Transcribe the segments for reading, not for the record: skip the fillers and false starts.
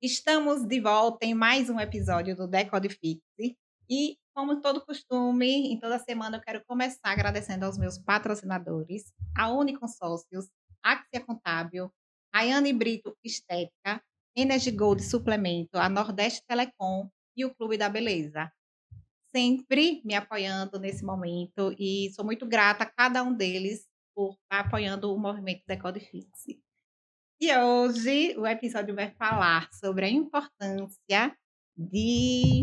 Estamos de volta em mais um episódio do Decodifixe e, como todo costume, em toda semana eu quero começar agradecendo aos meus patrocinadores, a Uniconsórcios, Axia Contábil, Rayane Brito Estética, Energy Gold Suplemento, a Nordeste Telecom e o Clube da Beleza. Sempre me apoiando nesse momento e sou muito grata a cada um deles por estar apoiando o movimento Decodifixe. E hoje o episódio vai falar sobre a importância de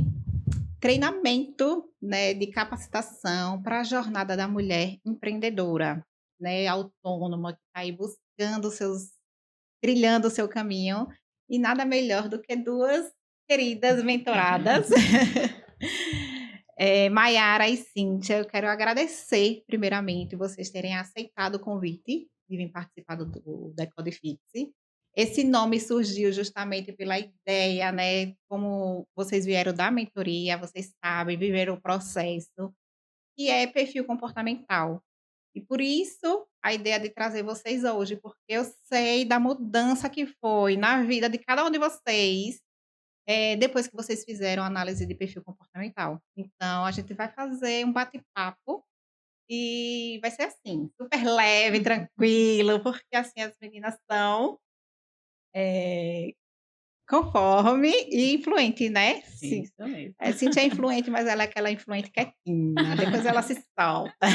treinamento, né, de capacitação para a jornada da mulher empreendedora, né, autônoma, que está aí buscando seus trilhando o seu caminho, e nada melhor do que 2 queridas mentoradas, Maiara e Cíntia. Eu quero agradecer primeiramente vocês terem aceitado o convite de vir participar do Decodifixe. Esse nome surgiu justamente pela ideia, né, como vocês vieram da mentoria, vocês sabem, viveram o processo, que é perfil comportamental. E por isso, a ideia de trazer vocês hoje, porque eu sei da mudança que foi na vida de cada um de vocês, depois que vocês fizeram a análise de perfil comportamental. Então a gente vai fazer um bate-papo e vai ser assim, super leve, tranquilo, porque assim as meninas são, eh, conforme e influente, né. Isso mesmo. Cintia é influente, mas ela é aquela influente quietinha, depois ela se solta.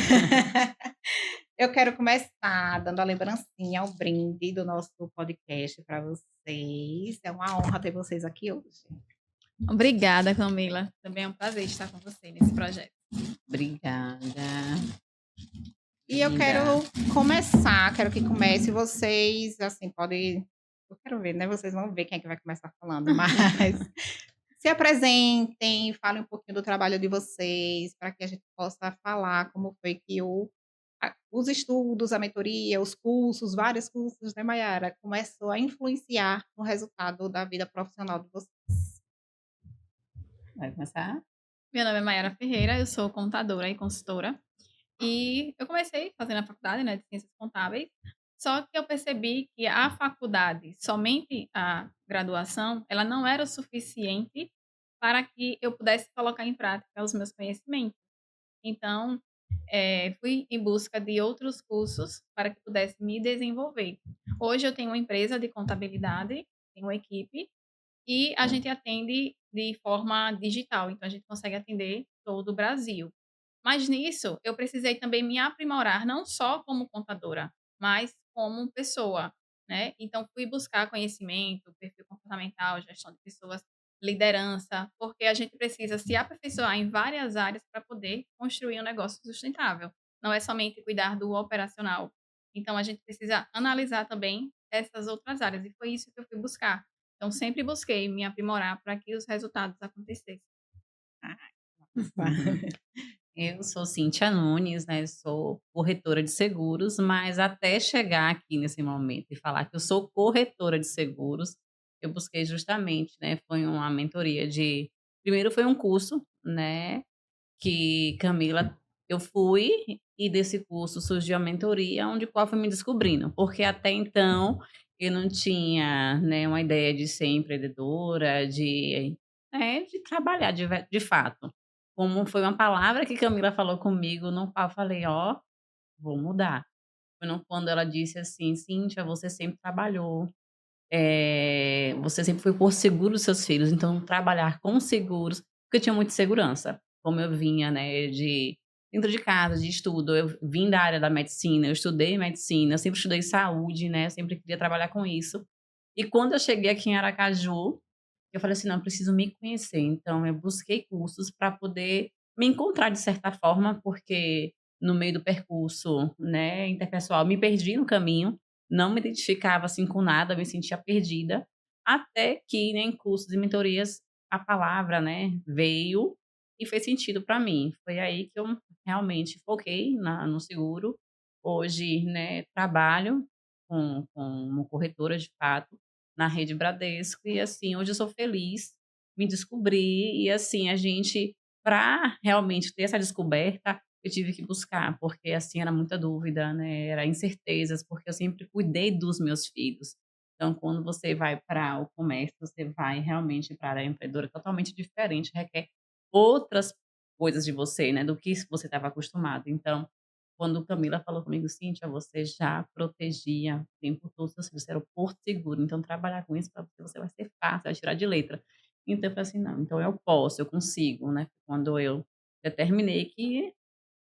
Eu quero começar dando a lembrancinha, o brinde do nosso podcast para vocês. É uma honra ter vocês aqui hoje. Obrigada, Camila. Também é um prazer estar com você nesse projeto. Obrigada. E eu quero começar, quero que comece vocês, assim, podem eu quero ver, né, vocês vão ver quem é que vai começar falando, mas se apresentem, falem um pouquinho do trabalho de vocês, para que a gente possa falar como foi que os estudos, a mentoria, os cursos, vários cursos, né, Maiara, começou a influenciar no resultado da vida profissional de vocês. Vai começar? Meu nome é Maiara Ferreira, eu sou contadora e consultora. E eu comecei fazendo a faculdade, né, de Ciências Contábeis, só que eu percebi que a faculdade, somente a graduação, ela não era o suficiente para que eu pudesse colocar em prática os meus conhecimentos. Então, fui em busca de outros cursos para que pudesse me desenvolver. Hoje eu tenho uma empresa de contabilidade, tenho uma equipe, e a gente atende de forma digital, então a gente consegue atender todo o Brasil. Mas nisso, eu precisei também me aprimorar, não só como contadora, mas como pessoa, né? Então fui buscar conhecimento, perfil comportamental, gestão de pessoas, liderança, porque a gente precisa se aperfeiçoar em várias áreas para poder construir um negócio sustentável. Não é somente cuidar do operacional. Então a gente precisa analisar também essas outras áreas, e foi isso que eu fui buscar. Então, sempre busquei me aprimorar para que os resultados acontecessem. Eu sou Cíntia Nunes, né, sou corretora de seguros, mas até chegar aqui nesse momento e falar que eu sou corretora de seguros, eu busquei justamente, né, foi uma mentoria de primeiro foi um curso, né, que Camila eu fui e desse curso surgiu a mentoria, onde qual foi me descobrindo, porque até então eu não tinha, né, uma ideia de ser empreendedora, de trabalhar de fato. Como foi uma palavra que Camila falou comigo, no qual eu falei: "Ó, vou mudar". Foi quando ela disse assim: "Cíntia, você sempre trabalhou, você sempre foi por seguro dos seus filhos, então trabalhar com seguros", porque eu tinha muita segurança. Como eu vinha, né, de dentro de casa, de estudo, eu vim da área da medicina, eu estudei medicina, eu sempre estudei saúde, né, eu sempre queria trabalhar com isso. E quando eu cheguei aqui em Aracaju, eu falei assim: "Não, eu preciso me conhecer", então eu busquei cursos para poder me encontrar de certa forma, porque no meio do percurso, né, interpessoal, me perdi no caminho, não me identificava, assim, com nada, me sentia perdida, até que, né, em cursos e mentorias a palavra, né, veio e fez sentido para mim. Foi aí que eu realmente foquei no seguro. Hoje, né, trabalho como corretora de fato, na rede Bradesco e, assim, hoje eu sou feliz, me descobri e, assim, a gente para realmente ter essa descoberta, eu tive que buscar, porque, assim, era muita dúvida, né, era incertezas, porque eu sempre cuidei dos meus filhos. Então, quando você vai para o comércio, você vai realmente para a área empreendedora totalmente diferente, requer outras coisas de você, né, do que você estava acostumado. Então, quando Camila falou comigo: "Cíntia, você já protegia o tempo todo seus filhos, você era o porto seguro, então trabalhar com isso para você vai ser fácil, vai tirar de letra". Então eu falei assim: "Não, então eu posso, eu consigo", né. Quando eu determinei que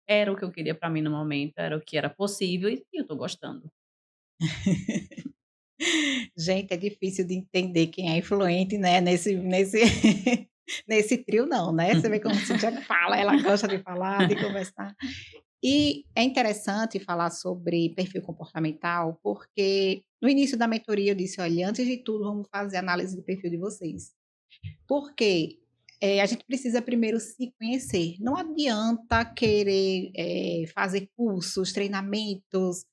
era o que eu queria para mim no momento, era o que era possível e eu tô gostando. Gente, é difícil de entender quem é influente, né, nesse nesse trio não, né. Você vê como Cintia fala, ela gosta de falar, de conversar. E é interessante falar sobre perfil comportamental, porque no início da mentoria eu disse: "Olha, antes de tudo vamos fazer análise do perfil de vocês". Porque, a gente precisa primeiro se conhecer. Não adianta querer, fazer cursos, treinamentos,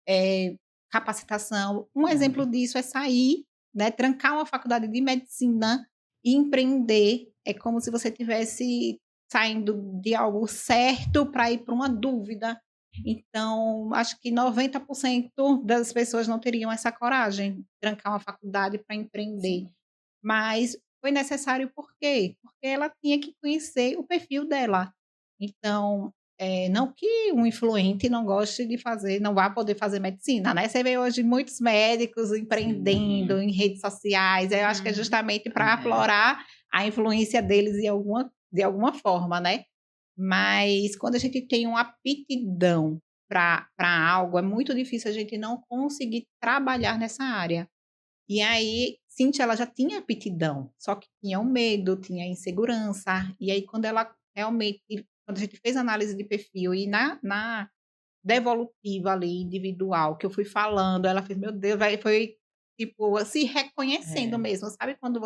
eh, capacitação. Um exemplo disso é sair, né, trancar uma faculdade de medicina e empreender. É como se você tivesse saindo de algo certo para ir para uma dúvida. Então, acho que 90% das pessoas não teriam essa coragem, trancar uma faculdade para empreender. Sim. Mas foi necessário por quê? Porque ela tinha que conhecer o perfil dela. Então, não que um influente não goste de fazer, não vá poder fazer medicina, né, você vê hoje muitos médicos Sim, empreendendo em redes sociais, eu acho que é Uhum. justamente para é. aflorar a influência deles de alguma forma, né. Mas quando a gente tem uma aptidão para algo, é muito difícil a gente não conseguir trabalhar nessa área. E aí, Cintia, ela já tinha aptidão, só que tinha o medo, tinha a insegurança, e aí quando ela realmente quando a gente fez análise de perfil e na devolutiva ali, individual, que eu fui falando, ela fez: "Meu Deus", vai foi, tipo, se reconhecendo É. mesmo, sabe quando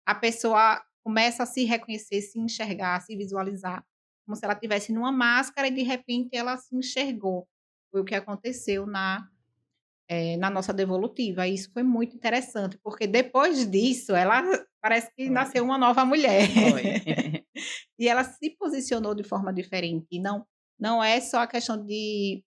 a pessoa começa a se reconhecer, se enxergar, se visualizar, como se ela estivesse numa máscara e de repente ela se enxergou. Foi o que aconteceu na nossa devolutiva, e isso foi muito interessante, porque depois disso ela parece que Foi, nasceu uma nova mulher. foi. E ela se posicionou de forma diferente, e não é só a questão de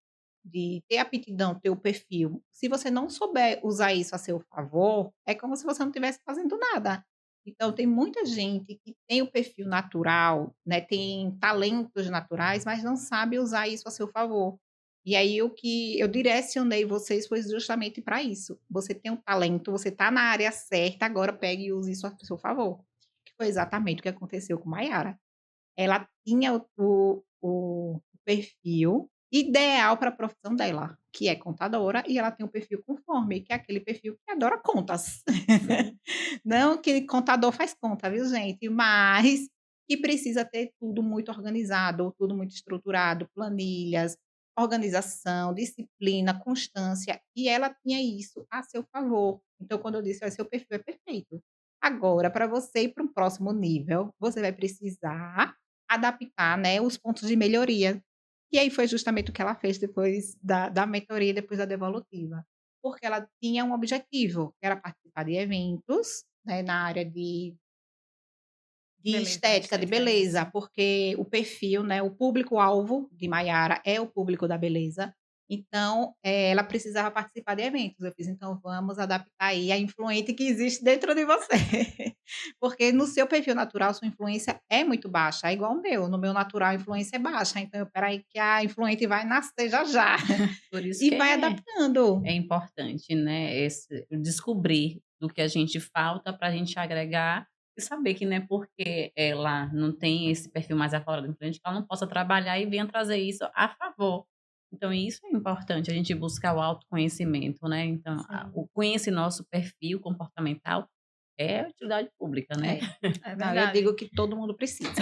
ter aptidão, ter o perfil. Se você não souber usar isso a seu favor, é como se você não estivesse fazendo nada. Então tem muita gente que tem o perfil natural, né, tem talentos naturais, mas não sabe usar isso a seu favor. E aí o que eu direcionei vocês foi justamente para isso. Você tem um talento, você está na área certa, agora pegue e use isso a seu favor. Que foi exatamente o que aconteceu com Maiara. Ela tinha o perfil ideal para a profissão dela, que é contadora, e ela tem um perfil conforme, que é aquele perfil que adora contas. Sim. Não que contador faz conta, viu, gente, mas que precisa ter tudo muito organizado, tudo muito estruturado, planilhas, organização, disciplina, constância, e ela tinha isso a seu favor. Então, quando eu disse: "Olha, seu perfil é perfeito. Agora, para você ir para um próximo nível, você vai precisar adaptar, né, os pontos de melhoria". E aí foi justamente o que ela fez depois da mentoria, depois da devolutiva. Porque ela tinha um objetivo, que era participar de eventos, né, na área de Beleza, estética, de estética, isso. beleza, porque o perfil, né, o público-alvo de Maiara é o público da beleza, então, ela precisava participar de eventos. Eu fiz: "Então vamos adaptar aí a influente que existe dentro de você". Porque no seu perfil natural, sua influência é muito baixa, é igual o meu, no meu natural a influência é baixa, então espera aí que a influente vai nascer já já, Por isso e que vai adaptando. é importante, né, esse descobrir do que a gente falta para a gente agregar e saber que não é porque ela não tem esse perfil mais aflorado em frente que ela não possa trabalhar e venha trazer isso a favor. Então isso é importante, a gente buscar o autoconhecimento, né, então Sim, o conhecer nosso perfil comportamental é utilidade pública, né. É. é Não, eu digo verdade. que todo mundo precisa.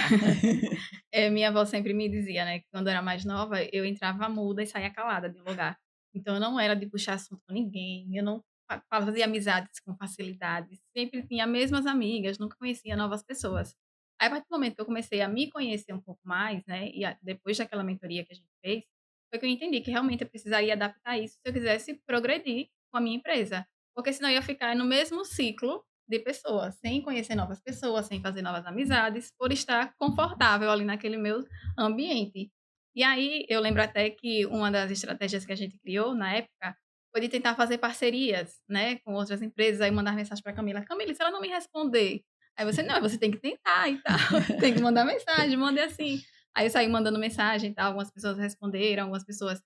Minha avó sempre me dizia, né, que quando eu era mais nova, eu entrava muda e saía calada de um lugar. Então eu não era de puxar assunto com ninguém, eu não fazia amizades com facilidade, sempre tinha as mesmas amigas, nunca conhecia novas pessoas. Aí a partir do momento que eu comecei a me conhecer um pouco mais, né, e depois daquela mentoria que a gente fez, foi que eu entendi que realmente eu precisaria adaptar isso se eu quisesse progredir com a minha empresa, porque senão eu ia ficar no mesmo ciclo de pessoas, sem conhecer novas pessoas, sem fazer novas amizades, por estar confortável ali naquele meu ambiente. E aí eu lembro até que uma das estratégias que a gente criou na época foi de tentar fazer parcerias, né, com outras empresas, aí mandar mensagem para Camila: "Camila, e se ela não me responder?" Aí você: "Não, você tem que tentar e tal, tem que mandar mensagem, mande assim". Aí eu saí mandando mensagem e tal, algumas pessoas responderam, algumas pessoas,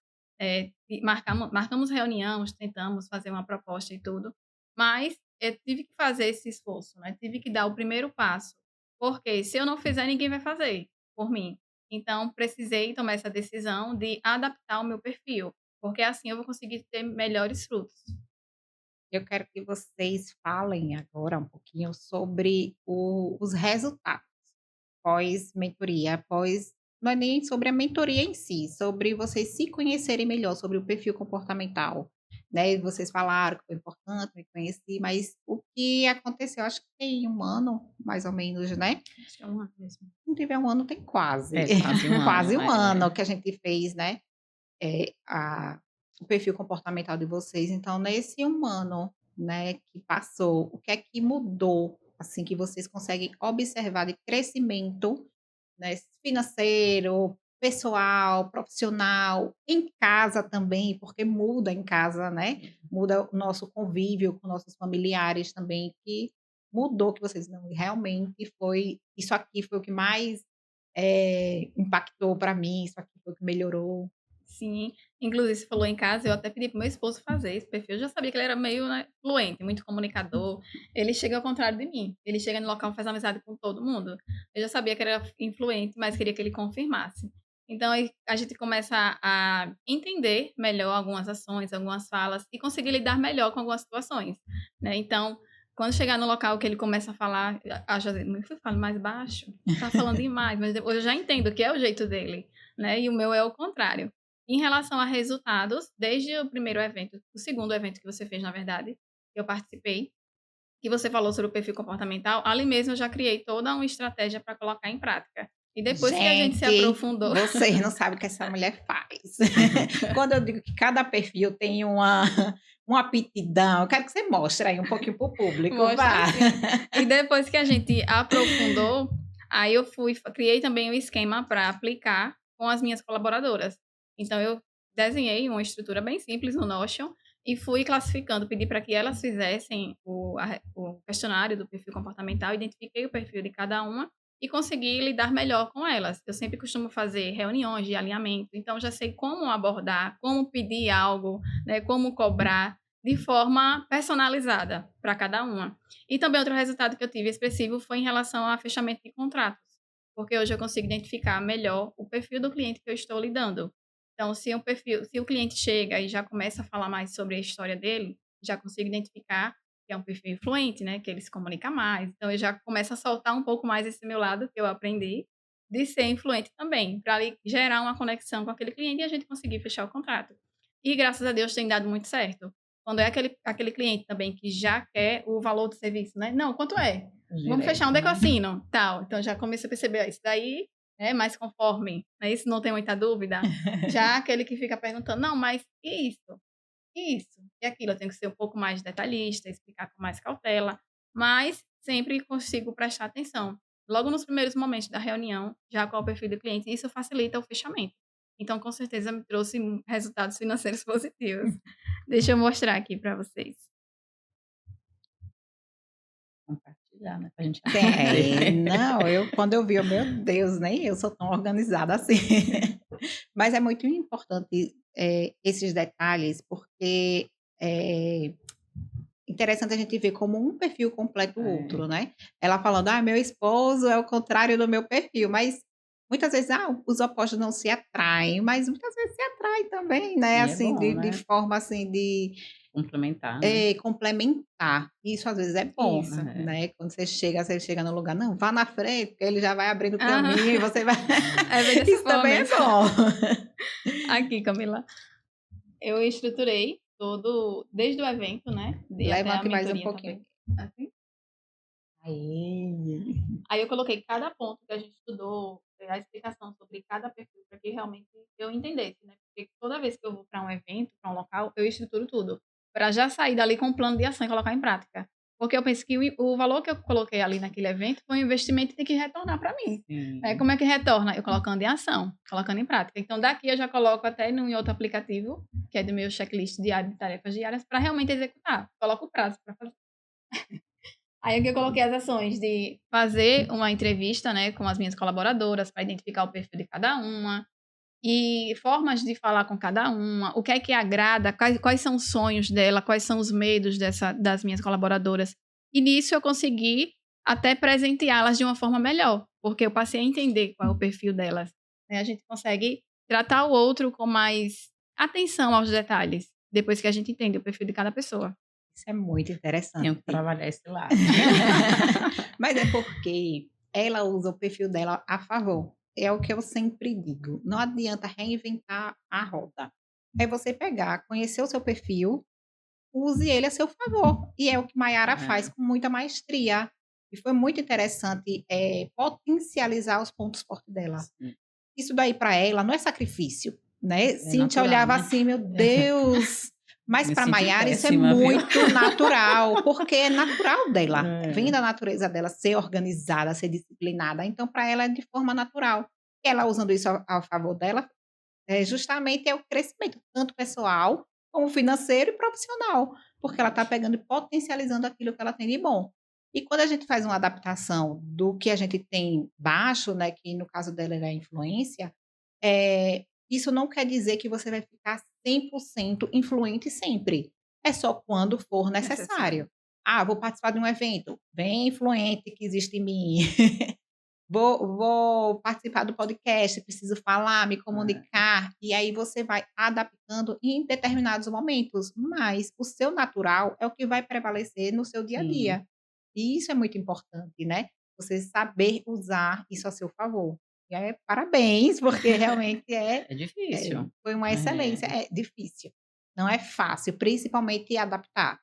marcamos reunião, tentamos fazer uma proposta e tudo, mas eu tive que fazer esse esforço, né, tive que dar o primeiro passo, porque se eu não fizer, ninguém vai fazer por mim. Então precisei tomar essa decisão de adaptar o meu perfil, porque assim eu vou conseguir ter melhores frutos. Eu quero que vocês falem agora um pouquinho sobre os resultados pós-mentoria, após não é nem sobre a mentoria em si, sobre vocês se conhecerem melhor, sobre o perfil comportamental, né, vocês falaram que foi importante, me conheci, mas o que aconteceu, acho que tem 1 ano, mais ou menos, né? Acho que é 1 ano mesmo. Se não tiver 1 ano, tem quase. É quase 1 Quase ano, 1 ano que a gente fez, né, a o perfil comportamental de vocês. Então, nesse 1 ano, né, que passou, o que é que mudou, assim, que vocês conseguem observar de crescimento, né, financeiro, pessoal, profissional, em casa também, porque muda em casa, né, muda o nosso convívio com nossos familiares também, que mudou, que vocês não, realmente foi isso aqui foi o que mais, impactou para mim, isso aqui foi o que melhorou. Sim, inclusive você falou em casa, eu até pedi para o meu esposo fazer esse perfil, eu já sabia que ele era meio, né, fluente, muito comunicador, ele chega ao contrário de mim, ele chega no local, faz amizade com todo mundo. Eu já sabia que era influente, mas queria que ele confirmasse. Então aí a gente começa a entender melhor algumas ações, algumas falas e conseguir lidar melhor com algumas situações, né. Então, quando chegar no local que ele começa a falar, já "Meu filho, fale mais baixo, tá falando demais", mas depois eu já entendo que é o jeito dele, né, e o meu é o contrário. Em relação a resultados, desde o primeiro evento, o segundo evento que você fez, na verdade, que eu participei, que você falou sobre o perfil comportamental, ali mesmo eu já criei toda uma estratégia para colocar em prática. E depois que a gente se Gente, aprofundou. vocês não sabem o que essa mulher faz. Quando eu digo que cada perfil tem uma aptidão, eu quero que você mostre aí um pouquinho para o público, Mostra vá. sim. E depois que a gente aprofundou, aí eu criei também um esquema para aplicar com as minhas colaboradoras. Então eu desenhei uma estrutura bem simples no Notion e fui classificando, pedi para que elas fizessem o questionário do perfil comportamental, identifiquei o perfil de cada uma e consegui lidar melhor com elas. Eu sempre costumo fazer reuniões de alinhamento, então já sei como abordar, como pedir algo, né, como cobrar de forma personalizada para cada uma. E também outro resultado que eu tive expressivo foi em relação a fechamento de contratos, porque hoje eu consigo identificar melhor o perfil do cliente que eu estou lidando. Então, se o cliente chega e já começa a falar mais sobre a história dele, já consigo identificar que é um perfil influente, né, que ele se comunica mais. Então eu já começo a soltar um pouco mais esse meu lado que eu aprendi de ser influente também, para gerar uma conexão com aquele cliente e a gente conseguir fechar o contrato. E graças a Deus tem dado muito certo. Quando é aquele cliente também que já quer o valor do serviço, né? "Não, quanto é? Vamos fechar, direto, onde é que eu né. assino?", tal. Então já comecei a perceber, ó, isso daí é mais conforme, né, isso não tem muita dúvida. Já aquele que fica perguntando: "Não, mas e isso? E isso? E aquilo?", eu tenho que ser um pouco mais detalhista, explicar com mais cautela, mas sempre consigo prestar atenção. Logo nos primeiros momentos da reunião, já qual é o perfil do cliente, e isso facilita o fechamento. Então, com certeza me trouxe resultados financeiros positivos. Deixa eu mostrar aqui para vocês. Compartilhar, né, pra gente Tem, aprender. não, quando eu vi, eu: "Meu Deus, nem eu sou tão organizada assim". Mas é muito importante, esses detalhes, porque, é interessante a gente ver como um perfil completa o É, outro, né. Ela falando: "Ah, meu esposo é o contrário do meu perfil", mas muitas vezes, os opostos não se atraem, mas muitas vezes se atraem também, né, sim, é assim, bom, de né, forma, assim, de complementar, né. complementar. Isso às vezes é bom, Isso. É. né, quando você chega no lugar: "Não, vá na frente", porque ele já vai abrindo o Aham. caminho e você vai É bem dessa isso forma também é mesmo. bom. Aqui, Camila, eu estruturei todo desde o evento, né, e até a Levante mais um mentoria pouquinho. também, assim. Aí. Aí eu coloquei cada ponto que a gente estudou, a explicação sobre cada perfil, para que realmente eu entendesse, né, porque toda vez que eu vou para um evento, para um local, eu estruturo tudo, para já sair dali com um plano de ação e colocar em prática. Porque eu penso que o valor que eu coloquei ali naquele evento foi um investimento e tem que retornar para mim. Como é que retorna? Eu colocando em ação, colocando em prática. Então, daqui eu já coloco até em outro aplicativo, que é do meu checklist diário de tarefas diárias, para realmente executar. Coloco o prazo para fazer. Aí aqui eu coloquei as ações de fazer uma entrevista, né, com as minhas colaboradoras para identificar o perfil de cada uma e formas de falar com cada uma, o que é que agrada, quais são os sonhos dela, quais são os medos das minhas colaboradoras. E nisso eu consegui até presenteá-las de uma forma melhor, porque eu passei a entender qual é o perfil delas, né? A gente consegue tratar o outro com mais atenção aos detalhes, depois que a gente entende o perfil de cada pessoa. Isso é muito Tenho interessante. que trabalhar esse lado. Mas é porque ela usa o perfil dela a favor. É o que eu sempre digo. Não adianta reinventar a roda. É você pegar, conhecer o seu perfil, use ele a seu favor. E é o que Mayara faz com muita maestria. E foi muito interessante potencializar os pontos fortes dela. Sim. Isso daí para ela não é sacrifício, né? Cíntia natural, olhava né? assim, meu Deus. Mas Me para senti Mayara isso é péssima, viu? muito natural, porque é natural dela. É. Vem da natureza dela ser organizada, ser disciplinada. Então, para ela é de forma natural. E ela usando isso a favor dela, justamente é o crescimento, tanto pessoal, como financeiro e profissional. Porque ela está pegando e potencializando aquilo que ela tem de bom. E quando a gente faz uma adaptação do que a gente tem baixo, né, que no caso dela era a influência, isso não quer dizer que você vai ficar 100% influente sempre. É só quando for necessário. Ah, vou participar de um evento bem influente que existe em mim. Vou participar do podcast, preciso falar, me comunicar. E aí você vai adaptando em determinados momentos. Mas o seu natural é o que vai prevalecer no seu dia a Sim. dia. E isso é muito importante, né? Você saber usar isso a seu favor. E aí, parabéns, porque realmente É difícil. foi uma excelência. É difícil. Não é fácil, principalmente adaptar,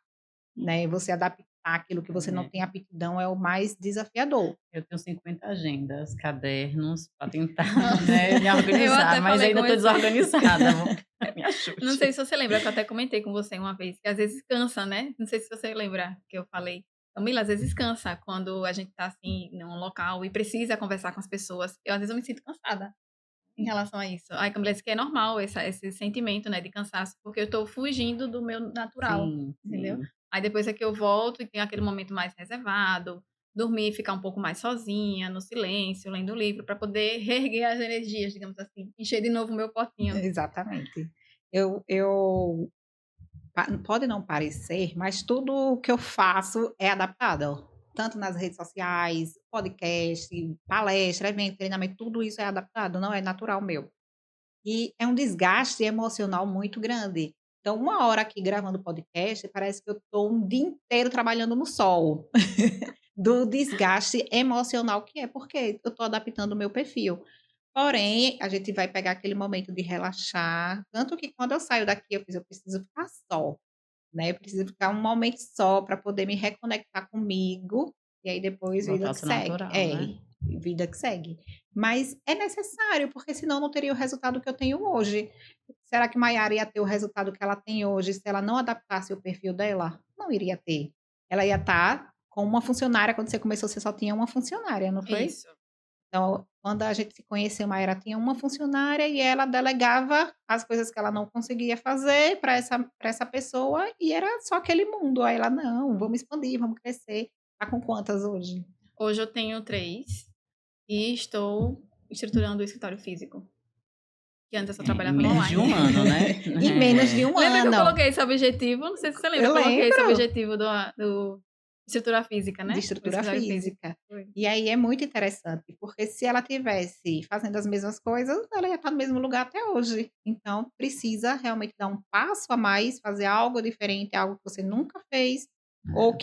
né? Você adaptar aquilo que você não tem aptidão é o mais desafiador. Eu tenho 50 agendas, cadernos, para tentar, Nossa. né, me Eu organizar, até mas falei ainda com estou você. desorganizada. Me ajude. Não sei se você lembra, que eu até comentei com você uma vez, que às vezes cansa, né? Não sei se você lembra que eu falei. Camila, às vezes cansa quando a gente tá assim, num local e precisa conversar com as pessoas. Às vezes eu me sinto cansada em relação a isso. Ai, Camila, isso que é normal, esse sentimento, né, de cansaço, porque eu tô fugindo do meu natural, Sim, entendeu? sim. Aí depois é que eu volto e tenho aquele momento mais reservado, dormir, ficar um pouco mais sozinha, no silêncio, lendo o livro, para poder reerguer as energias, digamos assim, encher de novo o meu potinho. Exatamente. Pode não parecer, mas tudo o que eu faço é adaptado. Tanto nas redes sociais, podcast, palestra, evento, treinamento, tudo isso é adaptado, não é natural meu. E é um desgaste emocional muito grande. Então, uma hora aqui gravando podcast, parece que eu estou um dia inteiro trabalhando no sol. Do desgaste emocional que é, porque eu estou adaptando o meu perfil. Porém, a gente vai pegar aquele momento de relaxar. Tanto que quando eu saio daqui, eu preciso ficar só, né? Eu preciso ficar um momento só para poder me reconectar comigo. E aí depois vida Voltar ao que seu segue. natural, né? Vida que segue. Mas é necessário, porque senão não teria o resultado que eu tenho hoje. Será que Maiara ia ter o resultado que ela tem hoje se ela não adaptasse o perfil dela? Não iria ter. Ela ia estar com uma funcionária. Quando você começou, você só tinha uma funcionária, não foi? Isso. Então, quando a gente se conheceu, Maíra tinha uma funcionária e ela delegava as coisas que ela não conseguia fazer para essa pessoa e era só aquele mundo. Aí ela, não, vamos expandir, vamos crescer. Tá com quantas hoje? Hoje eu tenho 3 e estou estruturando o escritório físico. Que antes eu só Em trabalhava no menos de online. um ano, né? Em menos de um Lembra que eu ano. coloquei esse objetivo? Não sei se você lembra, Eu eu coloquei esse lembro. objetivo do estrutura física, né? De O estrutura escritório física. Foi. E aí é muito interessante, porque se ela tivesse fazendo as mesmas coisas, ela ia estar no mesmo lugar até hoje. Então, precisa realmente dar um passo a mais, fazer algo diferente, algo que você nunca fez, ou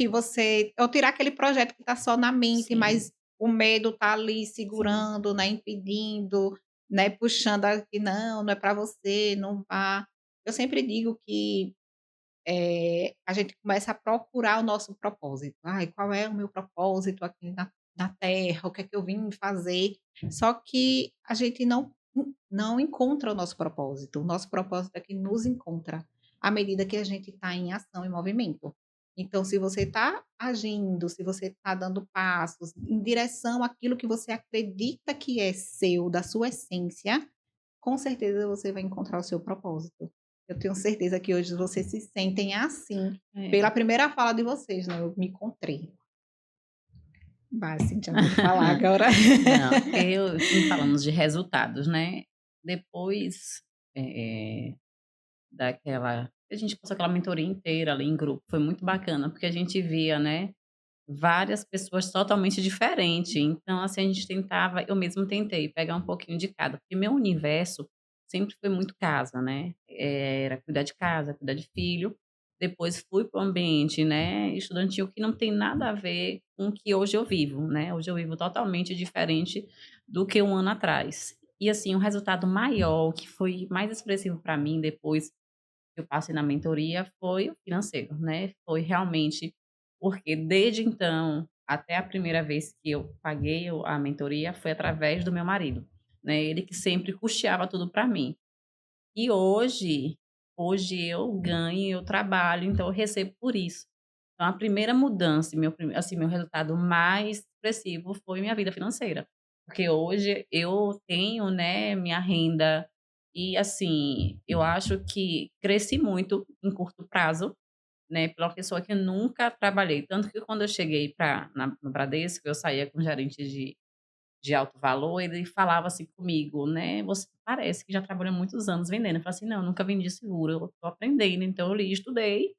tirar aquele projeto que está só na mente, Sim. mas o medo está ali segurando, né, impedindo, né, puxando que não é para você, não vá. Eu sempre digo que a gente começa a procurar o nosso propósito. Ai, qual é o meu propósito aqui na Terra? O que é que eu vim fazer? Só que a gente não encontra o nosso propósito. O nosso propósito é que nos encontra à medida que a gente está em ação e movimento. Então, se você está agindo, se você está dando passos em direção àquilo que você acredita que é seu, da sua essência, com certeza você vai encontrar o seu propósito. Eu tenho certeza que hoje vocês se sentem assim, É. pela primeira fala de vocês, né? Eu me encontrei. Vai, Cíntia, pode falar agora. Não, assim, falamos de resultados, né? Depois daquela. A gente passou aquela mentoria inteira ali em grupo, foi muito bacana, porque a gente via, né? Várias pessoas totalmente diferentes. Então, assim, a gente tentava, eu mesmo tentei pegar um pouquinho de cada, porque meu universo sempre foi muito casa, né? Era cuidar de casa, cuidar de filho. Depois fui para o ambiente, né, estudantil, que não tem nada a ver com o que hoje eu vivo, né? Hoje eu vivo totalmente diferente do que um ano atrás. E, assim, o resultado maior, que foi mais expressivo para mim depois que eu passei na mentoria, foi o financeiro, né? Foi realmente porque desde então, até a primeira vez que eu paguei a mentoria, foi através do meu marido, né? Ele que sempre custeava tudo para mim. E hoje eu ganho, eu trabalho, então eu recebo por isso. Então a primeira mudança, assim, meu resultado mais expressivo foi minha vida financeira. Porque hoje eu tenho, né, minha renda e, assim, eu acho que cresci muito em curto prazo, né, pela pessoa que nunca trabalhei. Tanto que quando eu cheguei no Bradesco, eu saía com gerente de alto valor, ele falava assim comigo, né: "Você parece que já trabalhou muitos anos vendendo". Eu falei assim: "Não, eu nunca vendi seguro, eu tô aprendendo". Então eu li e estudei,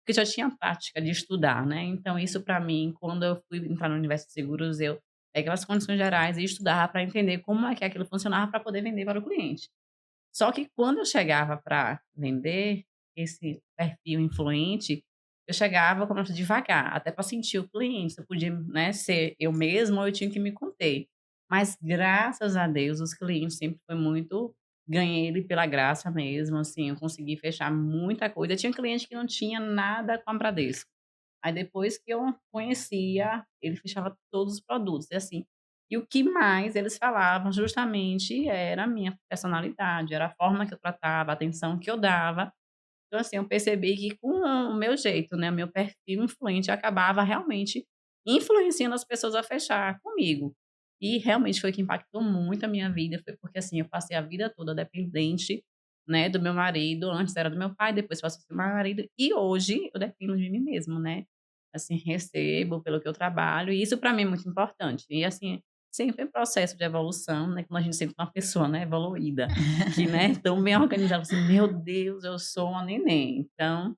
porque já tinha prática de estudar, né. Então isso para mim, quando eu fui entrar no universo de seguros, eu peguei as condições gerais e estudava para entender como é que aquilo funcionava para poder vender para o cliente. Só que quando eu chegava para vender esse perfil influente, eu chegava, começava devagar, até para sentir o cliente, se eu podia, né, ser eu mesma ou eu tinha que me conter. Mas graças a Deus os clientes sempre foi muito ganhei ele pela graça mesmo, assim, eu consegui fechar muita coisa. Tinha cliente que não tinha nada com a Bradesco. Aí depois que eu conhecia, ele fechava todos os produtos, e assim, e o que mais eles falavam justamente era a minha personalidade, era a forma que eu tratava, a atenção que eu dava. Então assim, eu percebi que com o meu jeito, né, o meu perfil influente acabava realmente influenciando as pessoas a fechar comigo. E realmente foi o que impactou muito a minha vida, foi porque assim, eu passei a vida toda dependente, né, do meu marido, antes era do meu pai, depois passou a ser do meu marido, e hoje eu dependo de mim mesmo, né. Assim, recebo pelo que eu trabalho, e isso para mim é muito importante. E assim, sempre em processo de evolução, né, quando a gente sente uma pessoa, né, evoluída, que, né, tão bem organizada, assim: "Meu Deus, eu sou uma neném". Então,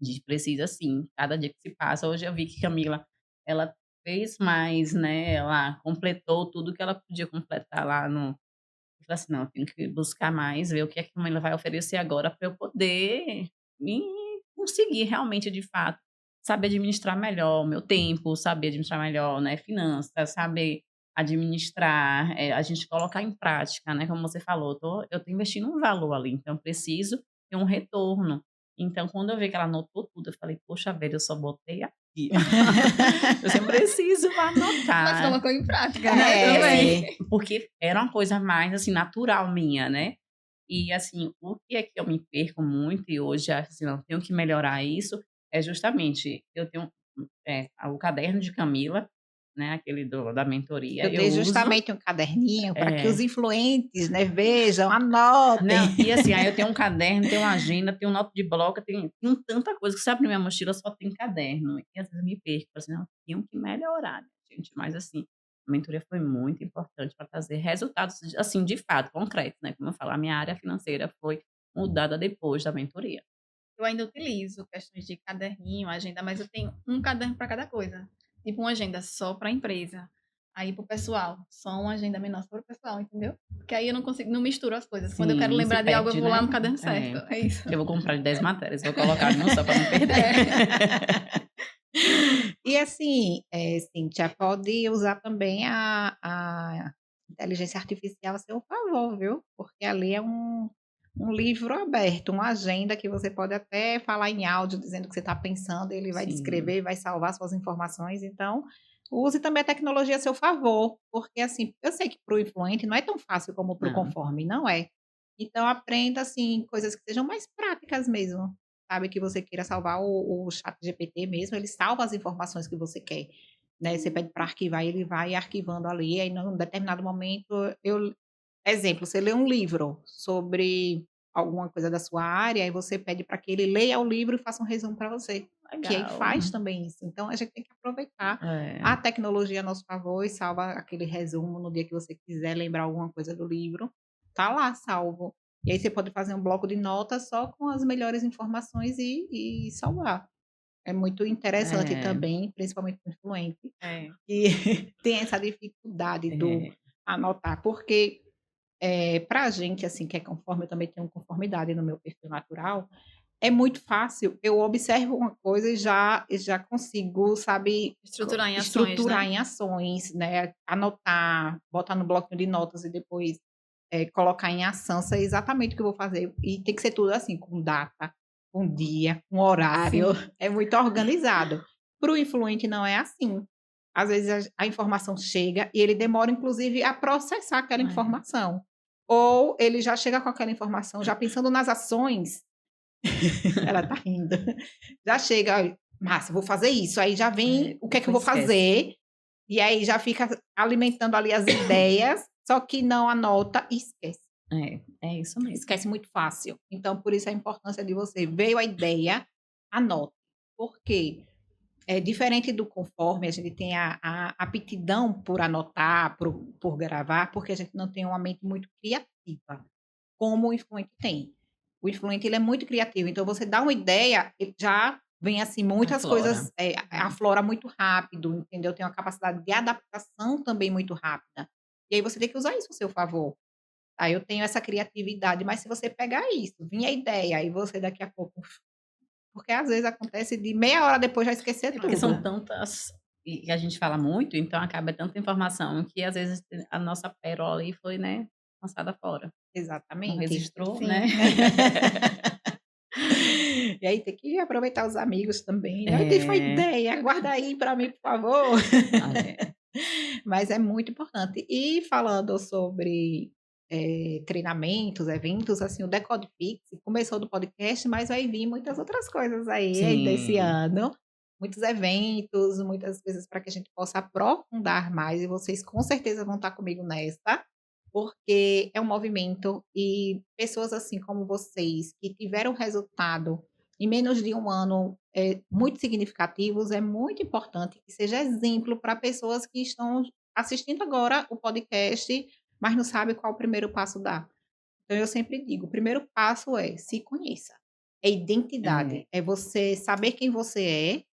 a gente precisa sim, cada dia que se passa hoje eu vi que Camila, ela fez mais, né, ela completou tudo que ela podia completar lá no eu falei assim: "Não, eu tenho que buscar mais, ver o que é que a Camila vai oferecer agora para eu poder me conseguir realmente, de fato, saber administrar melhor o meu tempo, saber administrar melhor, né, finanças, saber administrar, a gente colocar em prática, né, como você falou, eu tô investindo um valor ali, então eu preciso ter um retorno". Então quando eu vi que ela anotou tudo, eu falei: "Poxa vida, eu só botei aqui". Eu sempre preciso Mas anotar. colocou em prática, né, também. É, Porque era uma coisa mais, assim, natural minha, né. E, assim, o que é que eu me perco muito e hoje acho assim: "Não, tenho que melhorar isso", é justamente, eu tenho, o caderno de Camila, né, aquele da mentoria, eu eu dei uso. justamente um caderninho para que os É. influentes, né, vejam, anotem. Não, e assim, aí eu tenho um caderno, tenho uma agenda, tenho um nota de bloco, tenho tanta coisa que você abre minha mochila só tem caderno, e às vezes eu me perco, falo assim: "Não, tenho que melhorar, né, gente", mas assim, a mentoria foi muito importante para trazer resultados, assim, de fato, concretos, né, como eu falo, a minha área financeira foi mudada depois da mentoria. Eu ainda utilizo questões de caderninho, agenda, mas eu tenho um caderno para cada coisa. Tipo uma agenda só para a empresa. Aí para o pessoal, só uma agenda menor só para o pessoal, entendeu? Porque aí eu não consigo, não misturo as coisas. Quando eu quero Sim, se lembrar de algo, eu perde, vou lá né. no caderno certo. É, É isso. eu vou comprar de 10 matérias, vou colocar em um só para não perder. É. E assim, Cíntia, pode usar também a inteligência artificial a seu favor, viu? Porque ali é um livro aberto, uma agenda que você pode até falar em áudio, dizendo o que você está pensando, ele vai Sim. descrever, vai salvar suas informações. Então, use também a tecnologia a seu favor, porque assim, eu sei que para o influente não é tão fácil como para o Não. conforme, não é. Então, aprenda assim, coisas que sejam mais práticas mesmo. sabe que você queira salvar o chat GPT mesmo, ele salva as informações que você quer, né? Você pede para arquivar, ele vai arquivando ali, aí num determinado momento, eu exemplo, você lê um livro sobre alguma coisa da sua área, aí você pede para que ele leia o livro e faça um resumo para você, que aí Legal. faz também isso. Então a gente tem que aproveitar É, a tecnologia a nosso favor e salva aquele resumo no dia que você quiser lembrar alguma coisa do livro, tá lá salvo. E aí você pode fazer um bloco de notas só com as melhores informações e salvar. É muito interessante é, também, principalmente para o influente, É. que tem essa dificuldade do é, anotar, porque para a gente, assim, que é conforme, eu também tenho conformidade no meu perfil natural, é muito fácil, eu observo uma coisa e já consigo, sabe, Estruturar em ações, estruturar né? em ações, né, anotar, botar no bloquinho de notas e depois, colocar em ação, sei exatamente o que eu vou fazer, e tem que ser tudo assim, com data, com dia, com horário, Sim. é muito organizado. Para o influente não é assim. Às vezes a informação chega e ele demora inclusive a processar aquela é. informação, ou ele já chega com aquela informação já pensando nas ações. Ela tá rindo. Já chega: "Olha, massa, vou fazer isso", aí já vem É, o que é que eu depois vou esquece. fazer, e aí já fica alimentando ali as ideias, só que não anota e esquece. É isso mesmo. Esquece muito fácil. Então por isso a importância de você veio a ideia, anote. Por quê? É diferente do conforme, a gente tem a aptidão por anotar, por gravar, porque a gente não tem uma mente muito criativa, como o influente tem. O influente ele é muito criativo, então você dá uma ideia, ele já vem assim A muitas flora. coisas, Hum. aflora muito rápido, entendeu? Tem uma capacidade de adaptação também muito rápida. E aí você tem que usar isso a seu favor. Aí eu tenho essa criatividade, mas se você pegar isso, vir a ideia e você daqui a pouco porque às vezes acontece de meia hora depois já esquecer É porque são tudo. tantas e a gente fala muito, então acaba tanta informação que às vezes a nossa pérola ali foi, né, lançada fora. Não Exatamente. registrou, né. Sim. E aí tem que aproveitar os amigos também, né: "Ai, tive uma É, ideia, guarda aí para mim, por favor". é, Mas é muito importante. E falando sobre, treinamentos, eventos, assim, o Decode Fix começou do podcast, mas vai vir muitas outras coisas aí ainda esse sim. ano. Muitos eventos, muitas coisas para que a gente possa aprofundar mais e vocês com certeza vão estar comigo nessa, porque é um movimento e pessoas assim como vocês, que tiveram resultado em menos de um ano, muito significativos, é muito importante que seja exemplo para pessoas que estão assistindo agora o podcast, mas não sabe qual o primeiro passo dar. Então eu sempre digo, o primeiro passo é se conheça, é É. identidade, é você saber quem você é,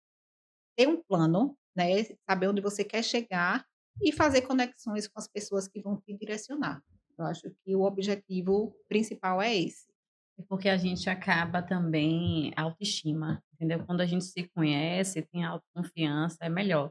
ter um plano, né, saber onde você quer chegar e fazer conexões com as pessoas que vão te direcionar. Eu acho que o objetivo principal é esse. É porque a gente acaba também autoestima, entendeu? Quando a gente se conhece, tem autoconfiança, é melhor.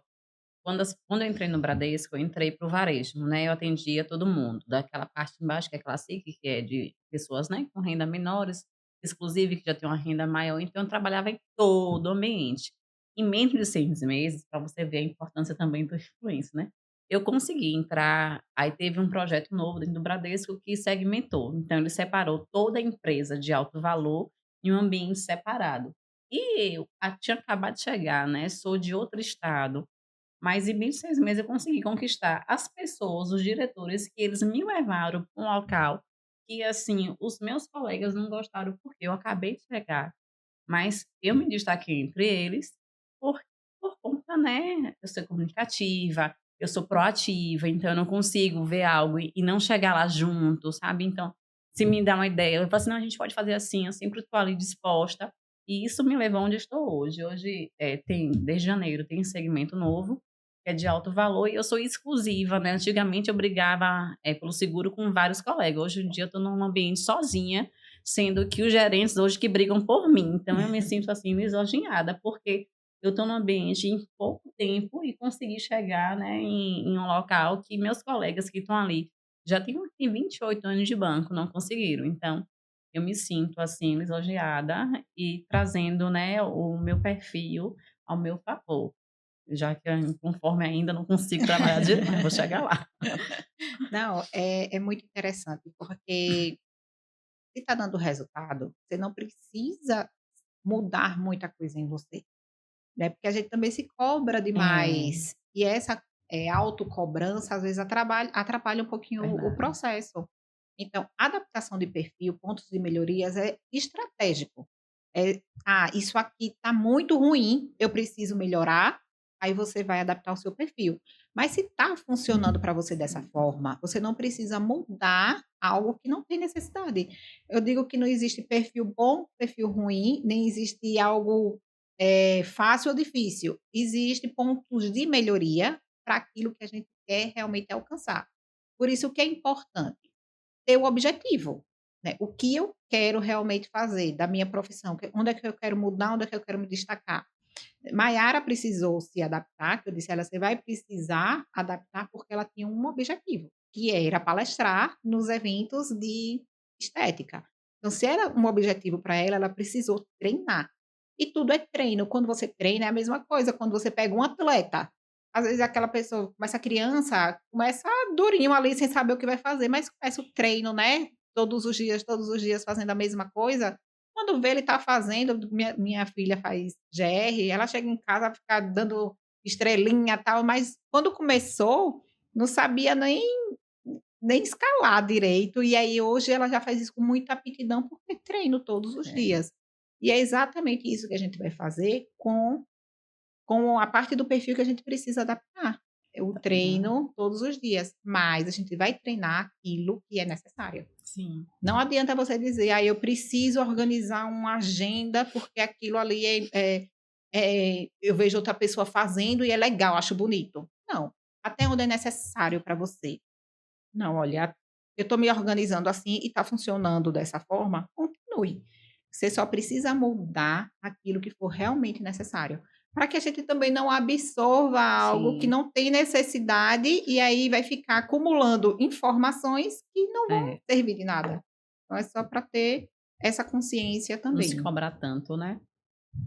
Quando eu entrei no Bradesco, eu entrei para o varejo, né, eu atendia todo mundo, daquela parte de embaixo que é classic, que é de pessoas, né, com renda menores, exclusive que já tem uma renda maior, então eu trabalhava em todo o ambiente. Em menos de 6 meses, para você ver a importância também do influência, né, eu consegui entrar, aí teve um projeto novo dentro do Bradesco que segmentou, então ele separou toda a empresa de alto valor em um ambiente separado. E eu tinha acabado de chegar, né, sou de outro estado, mas em menos de 6 meses eu consegui conquistar as pessoas, os diretores, que eles me levaram para um local que, assim, os meus colegas não gostaram, porque eu acabei de chegar, mas eu me destaquei entre eles por por conta, né, eu ser comunicativa, eu sou proativa, então eu não consigo ver algo e não chegar lá junto, sabe. Então, se me dá uma ideia, eu falo assim: "Não, a gente pode fazer assim", eu sempre estou ali disposta, e isso me levou onde estou hoje. Hoje, tem desde janeiro tem um segmento novo, que é de alto valor e eu sou exclusiva, né. Antigamente eu brigava, pelo seguro com vários colegas, hoje em dia eu estou num ambiente sozinha, sendo que os gerentes hoje que brigam por mim, então eu me sinto, assim, lisonjeada, porque eu estou num ambiente em pouco tempo e consegui chegar, né, em um local que meus colegas que estão ali já têm 28 anos de banco, não conseguiram. Então, eu me sinto, assim, lisonjeada e trazendo, né, o meu perfil ao meu favor, já que eu conforme ainda não consigo trabalhar direito, mas vou chegar lá. Não, é muito interessante, porque se está dando resultado, você não precisa mudar muita coisa em você, né? Porque a gente também se cobra É, demais. E essa autocobrança, às vezes, atrapalha um pouquinho o verdade. processo. Então, adaptação de perfil, pontos de melhorias é estratégico. Isso aqui está muito ruim, eu preciso melhorar. Aí você vai adaptar o seu perfil. Mas se está funcionando para você dessa forma, você não precisa mudar algo que não tem necessidade. Eu digo que não existe perfil bom, perfil ruim, nem existe algo fácil ou difícil. Existe pontos de melhoria para aquilo que a gente quer realmente alcançar. Por isso que é importante ter o objetivo, né? O que eu quero realmente fazer da minha profissão, onde é que eu quero mudar, onde é que eu quero me destacar. Maiara precisou se adaptar, que eu disse a ela: "Você vai precisar adaptar", porque ela tinha um objetivo, que era palestrar nos eventos de estética. Então, se era um objetivo para ela, ela precisou treinar. E tudo é treino. Quando você treina, é a mesma coisa quando você pega um atleta. Às vezes aquela pessoa essa criança começa durinho ali, sem saber o que vai fazer, mas começa o treino, né, todos os dias fazendo a mesma coisa, quando vê ele tá fazendo, minha filha faz GR, ela chega em casa, fica dando estrelinha, tal, mas quando começou, não sabia nem escalar direito, e aí hoje ela já faz isso com muita aptidão, porque treino todos os É, dias. E é exatamente isso que a gente vai fazer com a parte do perfil que a gente precisa adaptar. É o uhum, treino todos os dias, mas a gente vai treinar aquilo que é necessário. Sim. Não adianta você dizer: "Ah, eu preciso organizar uma agenda, porque aquilo ali eu vejo outra pessoa fazendo e é legal, acho bonito". Não, até onde é necessário para você. Não, olha, eu estou me organizando assim e está funcionando dessa forma, continue. Você só precisa mudar aquilo que for realmente necessário, para que a gente também não absorva algo que sim, não tem necessidade e aí vai ficar acumulando informações que não vão é. servir de nada. Então é só para ter essa consciência Não se também. cobrar tanto, né?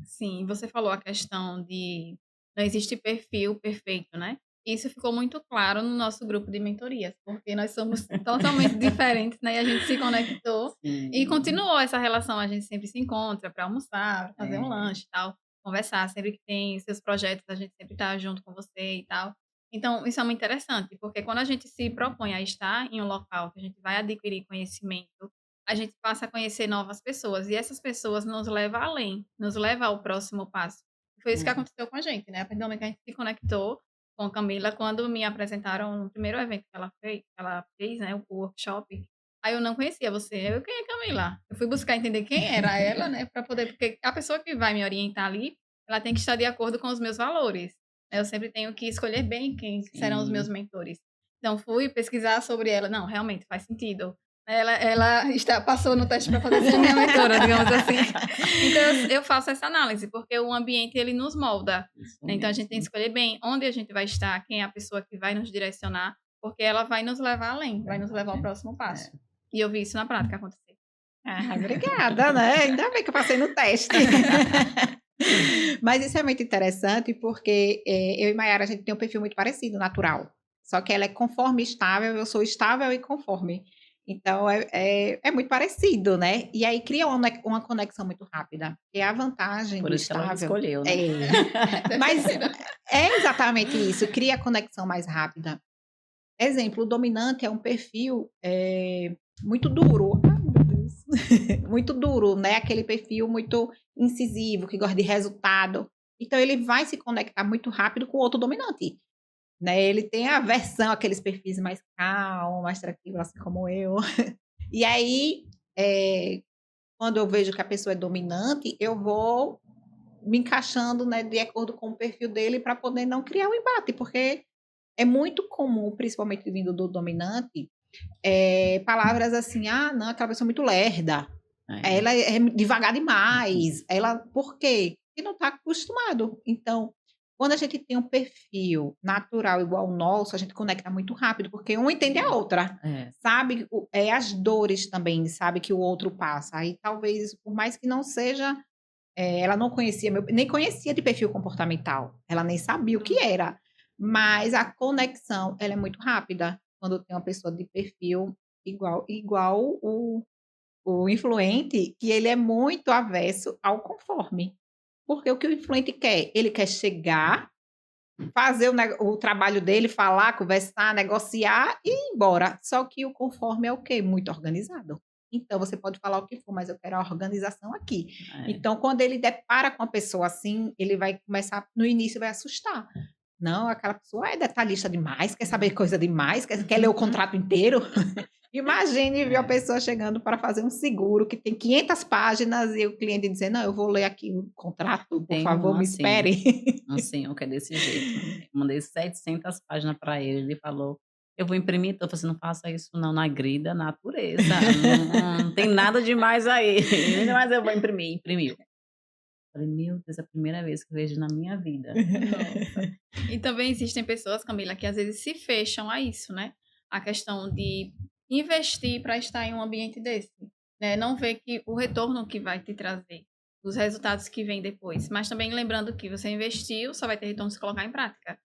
Sim, você falou a questão de não existe perfil perfeito, né. Isso ficou muito claro no nosso grupo de mentorias, porque nós somos totalmente diferentes, né, e a gente se conectou e Sim, continuou essa relação. A gente sempre se encontra para almoçar, pra fazer um é, lanche e tal, conversar. Sempre que tem seus projetos, a gente sempre tá junto com você e tal. Então isso é muito interessante, porque quando a gente se propõe a estar em um local que a gente vai adquirir conhecimento, a gente passa a conhecer novas pessoas e essas pessoas nos leva além, nos leva ao próximo passo. Foi isso que é, aconteceu com a gente, né, a partir do momento que a gente se conectou com Camila, quando me apresentaram no primeiro evento que ela fez, né, o workshop, aí eu não conhecia você, eu: "Quem é Camila?". Eu fui buscar entender quem era ela, né, pra poder porque a pessoa que vai me orientar ali, ela tem que estar de acordo com os meus valores, né, eu sempre tenho que escolher bem quem serão os meus sim, mentores. Então fui pesquisar sobre ela, não, realmente faz sentido. Ela passou no teste para poder ser minha mentora, digamos assim. Então eu faço essa análise, porque o ambiente ele nos molda, isso né, então a gente tem que mesmo. escolher bem onde a gente vai estar, quem é a pessoa que vai nos direcionar, porque ela vai nos levar além, vai nos levar ao Verdade. próximo passo. É. E eu vi isso na prática acontecer. Ah, obrigada, né, ainda bem que eu passei no teste. Mas isso é muito interessante, porque, eu e Maiara, a gente tem um perfil muito parecido, natural. Só que ela é conforme estável, eu sou estável e conforme. Então é muito parecido, né. E aí cria uma conexão muito rápida, que é a vantagem Por do isso que ela me estável escolheu, né? é. Deve ter Mas sido. é exatamente isso, cria a conexão mais rápida. Exemplo, o dominante é um perfil, muito duro. Ai, meu Deus. Muito duro, né, aquele perfil muito incisivo, que gosta de resultado. Então ele vai se conectar muito rápido com o outro dominante, né, ele tem a aversão àqueles perfis mais calmos, mais tranquilos, assim como eu. E aí, eh, quando eu vejo que a pessoa é dominante, eu vou me encaixando, né, de acordo com o perfil dele para poder não criar um embate, porque é muito comum, principalmente vindo do dominante, palavras assim: "Ah, não, aquela pessoa é muito lerda, É, ela é devagar demais, ela" por quê? Porque não está acostumado. Então, quando a gente tem um perfil natural igual o nosso, a gente conecta muito rápido, porque um entende a outra, é. sabe as dores também, sabe, que o outro passa. Aí talvez, por mais que não seja ela não conhecia nem conhecia de perfil comportamental, ela nem sabia o que era, mas a conexão, ela é muito rápida, quando tem uma pessoa de perfil igual o o influente que ele é muito avesso ao conforme. Porque o que o influente quer? Ele quer chegar, fazer o trabalho dele, falar, conversar, negociar e ir embora. Só que o conforme é o quê? Muito organizado. Então você pode falar o que for, mas eu quero a organização aqui. É. Então, quando ele depara com uma pessoa assim, ele vai começar, no início, vai assustar. Não, aquela pessoa é detalhista demais, quer saber coisa demais, quer ler o contrato inteiro. Imagine ver a É. pessoa chegando para fazer um seguro que tem 500 páginas e o cliente dizer: "Não, eu vou ler aqui o contrato, por Tem favor, um me assim, espere". um senhor que é desse jeito. Eu mandei 700 páginas para ele, ele falou: "Eu vou imprimir", eu falei assim: "Não faça isso não, não agrida a natureza, não tem nada demais aí, mas eu vou imprimir", imprimiu. Falei: "Meu Deus, é a primeira vez que eu vejo na minha vida". Nossa. E também existem pessoas, Camila, que às vezes se fecham a isso, né? A questão de investir para estar em um ambiente desse, né? Não ver que o retorno que vai te trazer, os resultados que vêm depois. Mas também lembrando que você investiu, só vai ter retorno se colocar em prática.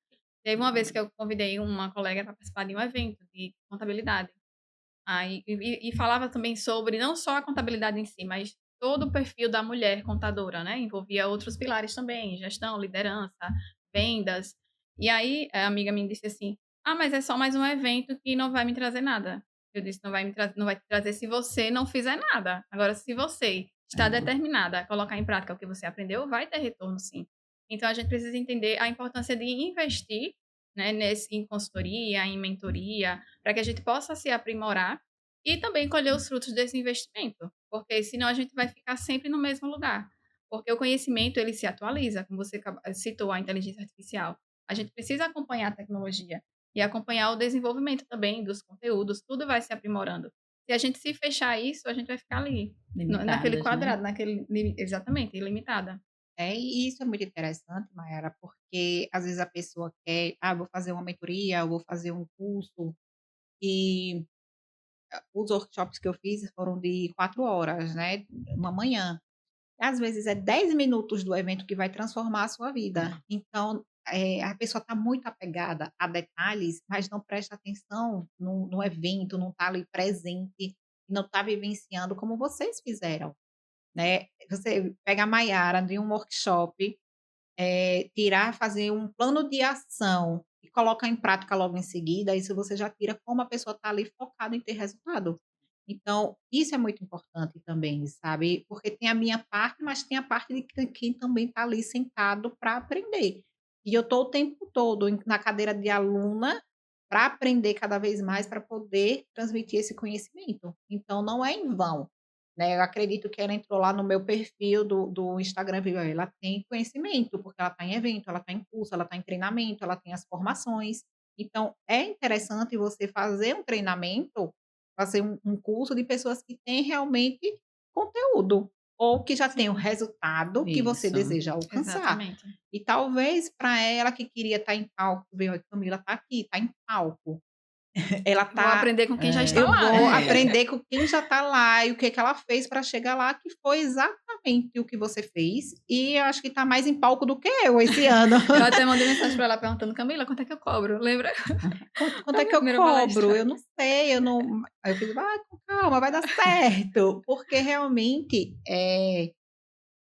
Teve uma vez que eu convidei uma colega para participar de um evento de contabilidade. Aí, e falava também sobre não só a contabilidade em si, mas todo o perfil da mulher contadora, né? Envolvia outros pilares também, gestão, liderança, vendas. E aí a amiga me disse assim: "Ah, mas é só mais um evento que não vai me trazer nada". Eu disse: "Não vai não vai te trazer se você não fizer nada. Agora, se você está É. determinada a colocar em prática o que você aprendeu, vai ter retorno sim". Então a gente precisa entender a importância de investir, né, em consultoria, em mentoria, para que a gente possa se aprimorar e também colher os frutos desse investimento, porque senão a gente vai ficar sempre no mesmo lugar. Porque o conhecimento ele se atualiza, como você citou a inteligência artificial. A gente precisa acompanhar a tecnologia e acompanhar o desenvolvimento também dos conteúdos, tudo vai se aprimorando. Se a gente se fechar a isso, a gente vai ficar ali, naquele Limitadas, né. quadrado, exatamente, ilimitada. E isso é muito interessante, Mayara, porque às vezes a pessoa quer: "Ah, vou fazer uma mentoria, eu vou fazer um curso", e os workshops que eu fiz foram de 4 horas, né, uma manhã. Às vezes é 10 minutos do evento que vai transformar a sua vida. Então, a pessoa está muito apegada a detalhes, mas não presta atenção no evento, não está ali presente, não está vivenciando como vocês fizeram, né. Você pega a Maiara de um workshop, tirar, fazer um plano de ação e colocar em prática logo em seguida, isso você já tira como a pessoa está ali focada em ter resultado. Então, isso é muito importante também, sabe, porque tem a minha parte, mas tem a parte de quem também está ali sentado para aprender. E eu estou o tempo todo na cadeira de aluna para aprender cada vez mais, para poder transmitir esse conhecimento. Então não é em vão, né, eu acredito que ela entrou lá no meu perfil do Instagram, viu, ela tem conhecimento, porque ela está em evento, ela está em curso, ela está em treinamento, ela tem as formações. Então é interessante você fazer um treinamento, fazer um curso de pessoas que têm realmente conteúdo, ou que já têm o Sim, resultado que você Isso. deseja alcançar. exatamente. E talvez para ela que queria estar em palco, viu, a Camila está aqui, está em palco. Ela Vou está aprender com quem já está É, Eu lá, vou né? é. aprender com quem já está lá e o que que ela fez para chegar lá, que foi exatamente o que você fez, e eu acho que está mais em palco do que eu esse ano. Eu até mandei mensagem para ela perguntando: "Camila, quanto é que eu cobro?". Lembra? Quanto Da é que minha eu primeira cobro? palestra. Eu não sei, eu não aí eu fiz: "Vai com calma, vai dar certo", porque realmente,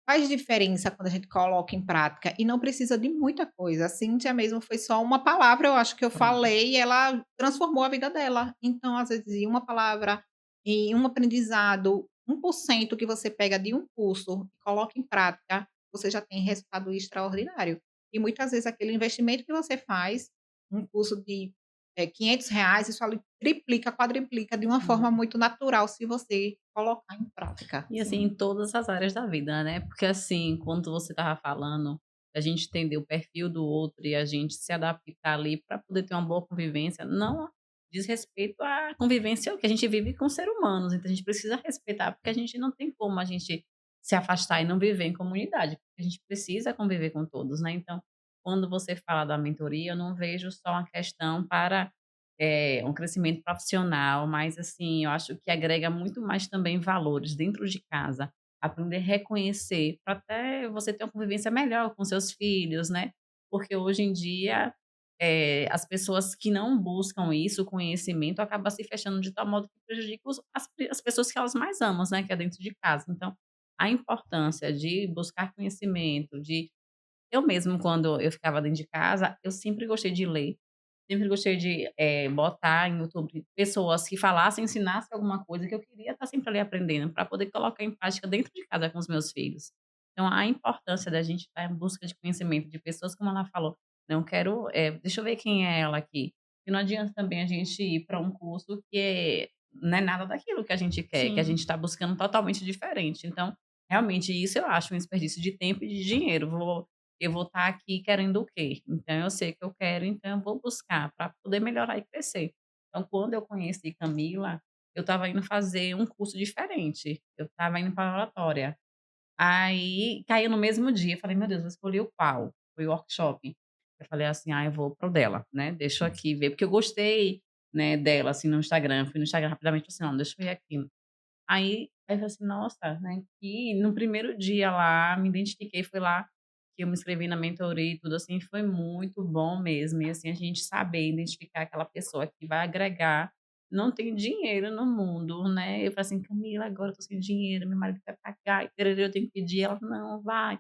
faz diferença quando a gente coloca em prática e não precisa de muita coisa. A Cíntia mesmo foi só uma palavra, eu acho que eu falei e ela transformou a vida dela. Então, às vezes, em uma palavra, em um aprendizado, 1% que você pega de um curso e coloca em prática, você já tem resultado extraordinário. E muitas vezes aquele investimento que você faz, um curso de, R$ 500, isso ali triplica, quadriplica de uma forma muito natural se você colocar em prática. E assim, em Sim, todas as áreas da vida, né, porque assim, quando você estava falando, a gente entender o perfil do outro e a gente se adaptar ali para poder ter uma boa convivência, não diz respeito à convivência que a gente vive com ser humanos, então a gente precisa respeitar, porque a gente não tem como a gente se afastar e não viver em comunidade, a gente precisa conviver com todos, né, então, quando você fala da mentoria, eu não vejo só uma questão para um crescimento profissional, mas assim, eu acho que agrega muito mais também valores dentro de casa. Aprender a reconhecer, para até você ter uma convivência melhor com seus filhos, né. Porque hoje em dia, as pessoas que não buscam isso, o conhecimento, acaba se fechando de tal modo que prejudica as pessoas que elas mais amam, né, que é dentro de casa. Então, a importância de buscar conhecimento, de eu mesmo, quando eu ficava dentro de casa, eu sempre gostei de ler, sempre gostei de, botar em YouTube pessoas que falassem, ensinassem alguma coisa que eu queria estar sempre ali aprendendo, para poder colocar em prática dentro de casa com os meus filhos. Então, a importância da gente estar em busca de conhecimento de pessoas, como ela falou, não quero, deixa eu ver quem é ela aqui. E não adianta também a gente ir para um curso que não é nada daquilo que a gente quer, que a Sim, gente está buscando totalmente diferente. Então, realmente, isso eu acho um desperdício de tempo e de dinheiro. Eu vou estar aqui querendo o quê? Então eu sei que eu quero, então eu vou buscar para poder melhorar e crescer. Então quando eu conheci Camila, eu estava indo fazer um curso diferente, eu estava indo para a oratória. Aí caiu no mesmo dia, eu falei: "Meu Deus, vou escolher o qual?". Foi o workshop. Eu falei assim: "Ah, eu vou para o dela, né, deixa eu aqui ver", porque eu gostei, né, dela, assim, no Instagram, fui no Instagram rapidamente, falei assim: "Não, deixa eu ver aqui". Aí eu falei assim: "Nossa", né, que no primeiro dia lá, me identifiquei, foi lá que eu me inscrevi na mentoria e tudo, assim, foi muito bom mesmo. E, assim, a gente saber identificar aquela pessoa que vai agregar. Não tem dinheiro no mundo, né. Eu falei assim: "Camila, agora eu tô sem dinheiro, meu marido vai pagar e tárárá, eu tenho que pedir", ela: "Não, vai".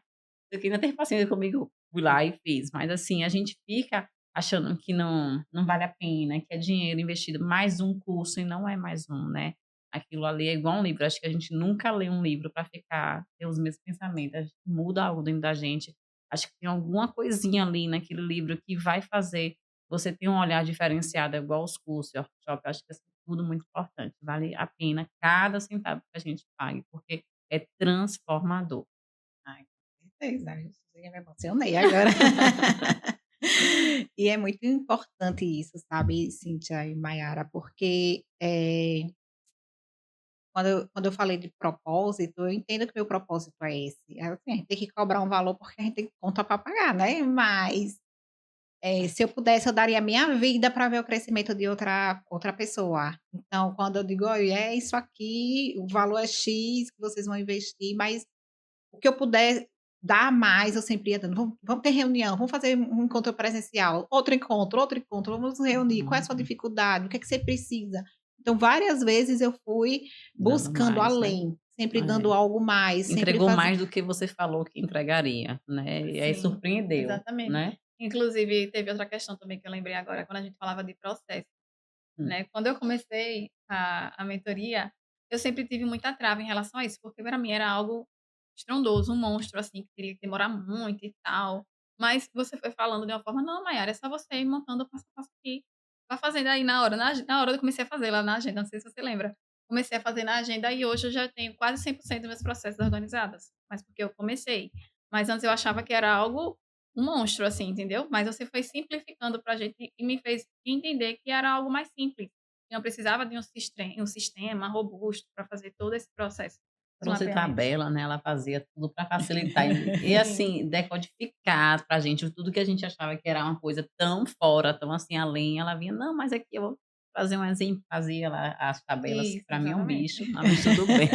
Eu que ainda teve paciência comigo, fui lá e fiz. Mas, assim, a gente fica achando que não vale a pena, que é dinheiro investido, mais um curso e não é mais um, né. Aquilo ali é igual um livro, acho que a gente nunca lê um livro para ficar ter os mesmos pensamentos, a gente muda algo dentro da gente. Acho que tem alguma coisinha ali naquele livro que vai fazer você ter um olhar diferenciado, é igual os cursos e workshop, acho que é tudo muito importante, vale a pena cada centavo que a gente pague, porque é transformador. Ai, com certeza, eu me emocionei agora. E é muito importante isso, sabe, Cíntia e Maiara, porque, quando eu falei de propósito, eu entendo que meu propósito é esse. É assim, a gente tem que cobrar um valor, porque a gente tem conta para pagar, né, mas, se eu pudesse, eu daria a minha vida para ver o crescimento de outra pessoa. Então, quando eu digo: "Olha, é isso aqui, o valor é X que vocês vão investir, mas o que eu puder dar mais, eu sempre ia dando. Vamos ter reunião, vamos fazer um encontro presencial, outro encontro, vamos nos reunir. Qual é a sua Uhum. dificuldade? O que é que você precisa?". Então, várias vezes eu fui Dando buscando mais, né. além, sempre É. dando algo mais, sempre Entregou fazendo. mais do que você falou que entregaria, né, e aí sim, surpreendeu, exatamente. né. Inclusive, teve outra questão também que eu lembrei agora, quando a gente falava de processo, Hum. né. Quando eu comecei a mentoria, eu sempre tive muita trava em relação a isso, porque para mim era algo estrondoso, um monstro, assim, que teria que demorar muito e tal. Mas você foi falando de uma forma: "Não, Maiara, é só você ir montando passo a passo aqui. Vá fazendo aí na hora", na hora eu comecei a fazer lá na agenda, não sei se você lembra. Comecei a fazer na agenda e hoje eu já tenho quase 100% dos meus processos organizados, mas porque eu comecei. Mas antes eu achava que era algo um monstro, assim, entendeu? Mas você foi simplificando pra gente e me fez entender que era algo mais simples, que não precisava de um sistema robusto para fazer todo esse processo de Trouxe mapeamento. tabela, né, ela fazia tudo para facilitar e Sim. assim, decodificar pra gente tudo que a gente achava que era uma coisa tão fora, tão assim além, ela vinha: "Não, mas aqui eu vou fazer um exemplo", fazia lá as tabelas, que Isso, pra mim é um exatamente. bicho, mas tudo bem.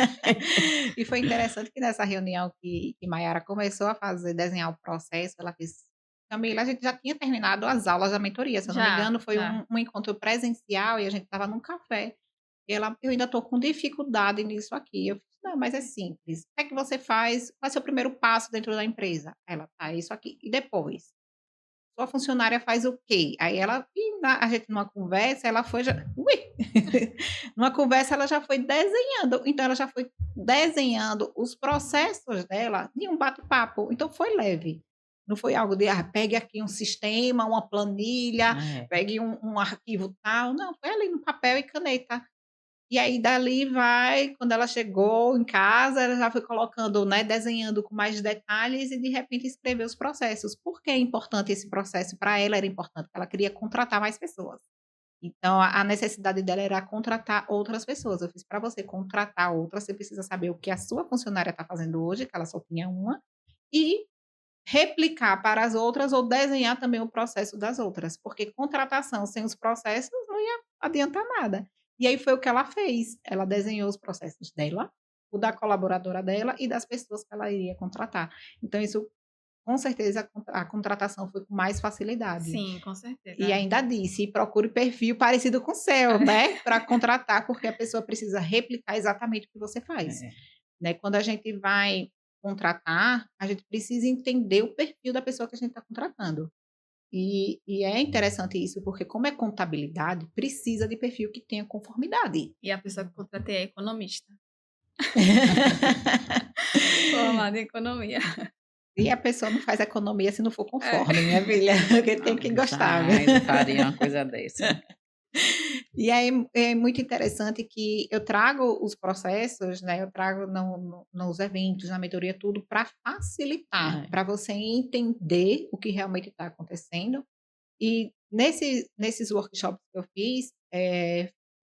E foi interessante que nessa reunião que Maiara começou a fazer desenhar o processo, ela fez: "Camila, a gente já tinha terminado as aulas da mentoria, se eu não me Já, engano, foi já. um encontro presencial e a gente estava num café". E ela: "Eu ainda estou com dificuldade nisso aqui". Eu fiz: "Não, mas é simples. O que é que você faz? Qual é o seu primeiro passo dentro da empresa?". Ela: "Tá, isso aqui". "E depois? Sua funcionária faz o quê?". Aí ela a gente numa conversa, ela foi já numa conversa ela já foi desenhando, então ela já foi desenhando os processos dela em um bate-papo, então foi leve. Não foi algo de: "Ah, pegue aqui um sistema, uma planilha, É. pegue um arquivo tal", não, foi ali no papel e caneta. E aí dali vai, quando ela chegou em casa, ela já foi colocando, né, desenhando com mais detalhes e de repente escreveu os processos. Por que é importante esse processo? Para ela era importante, porque ela queria contratar mais pessoas. Então a necessidade dela era contratar outras pessoas. Eu fiz: "Para você contratar outras, você precisa saber o que a sua funcionária está fazendo hoje", que ela só tinha uma, e replicar para as outras ou desenhar também o processo das outras, porque contratação sem os processos não ia adiantar nada. E aí foi o que ela fez, ela desenhou os processos dela, o da colaboradora dela e das pessoas que ela iria contratar. Então isso com certeza a contratação foi com mais facilidade. Sim, com E certeza. ainda disse, procure perfil parecido com o seu, né? Para contratar, porque a pessoa precisa replicar exatamente o que você faz. É. Né? Quando a gente vai contratar, a gente precisa entender o perfil da pessoa que a gente está contratando. E é interessante isso, porque como é contabilidade, precisa de perfil que tenha conformidade. E a pessoa que eu contratei é economista. Formada em economia. E a pessoa não faz economia se não for É. conforme, minha filha, porque tem que gostar, viu? Jamais eu faria uma coisa dessa. E aí é muito interessante que eu trago os processos, né? Eu trago nos eventos, na mentoria, tudo para facilitar, É. para você entender o que realmente está acontecendo. E nesses workshops que eu fiz,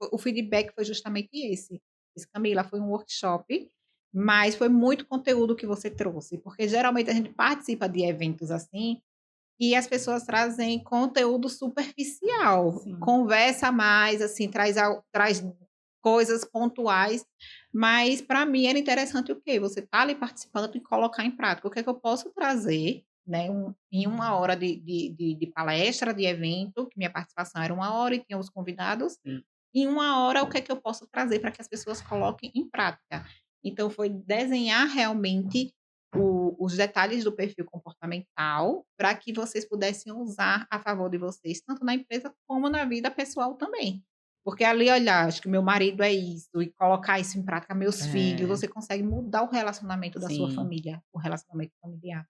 o feedback foi justamente esse. Disse, Camila, foi um workshop, mas foi muito conteúdo que você trouxe, porque geralmente a gente participa de eventos assim, e as pessoas trazem conteúdo superficial, Sim. conversa mais, assim, traz coisas pontuais, mas para mim era interessante o quê? Você tá ali participando e colocar em prática. O que é que eu posso trazer, né, em 1 hora de palestra, de evento, que minha participação era 1 hora e tinha os convidados, Sim. em 1 hora o que é que eu posso trazer para que as pessoas coloquem em prática. Então foi desenhar realmente os detalhes do perfil comportamental para que vocês pudessem usar a favor de vocês, tanto na empresa como na vida pessoal também. Porque ali olhar, acho que meu marido é isso, e colocar isso em prática, meus filhos, É. você consegue mudar o relacionamento da sua Sim. família, o relacionamento familiar.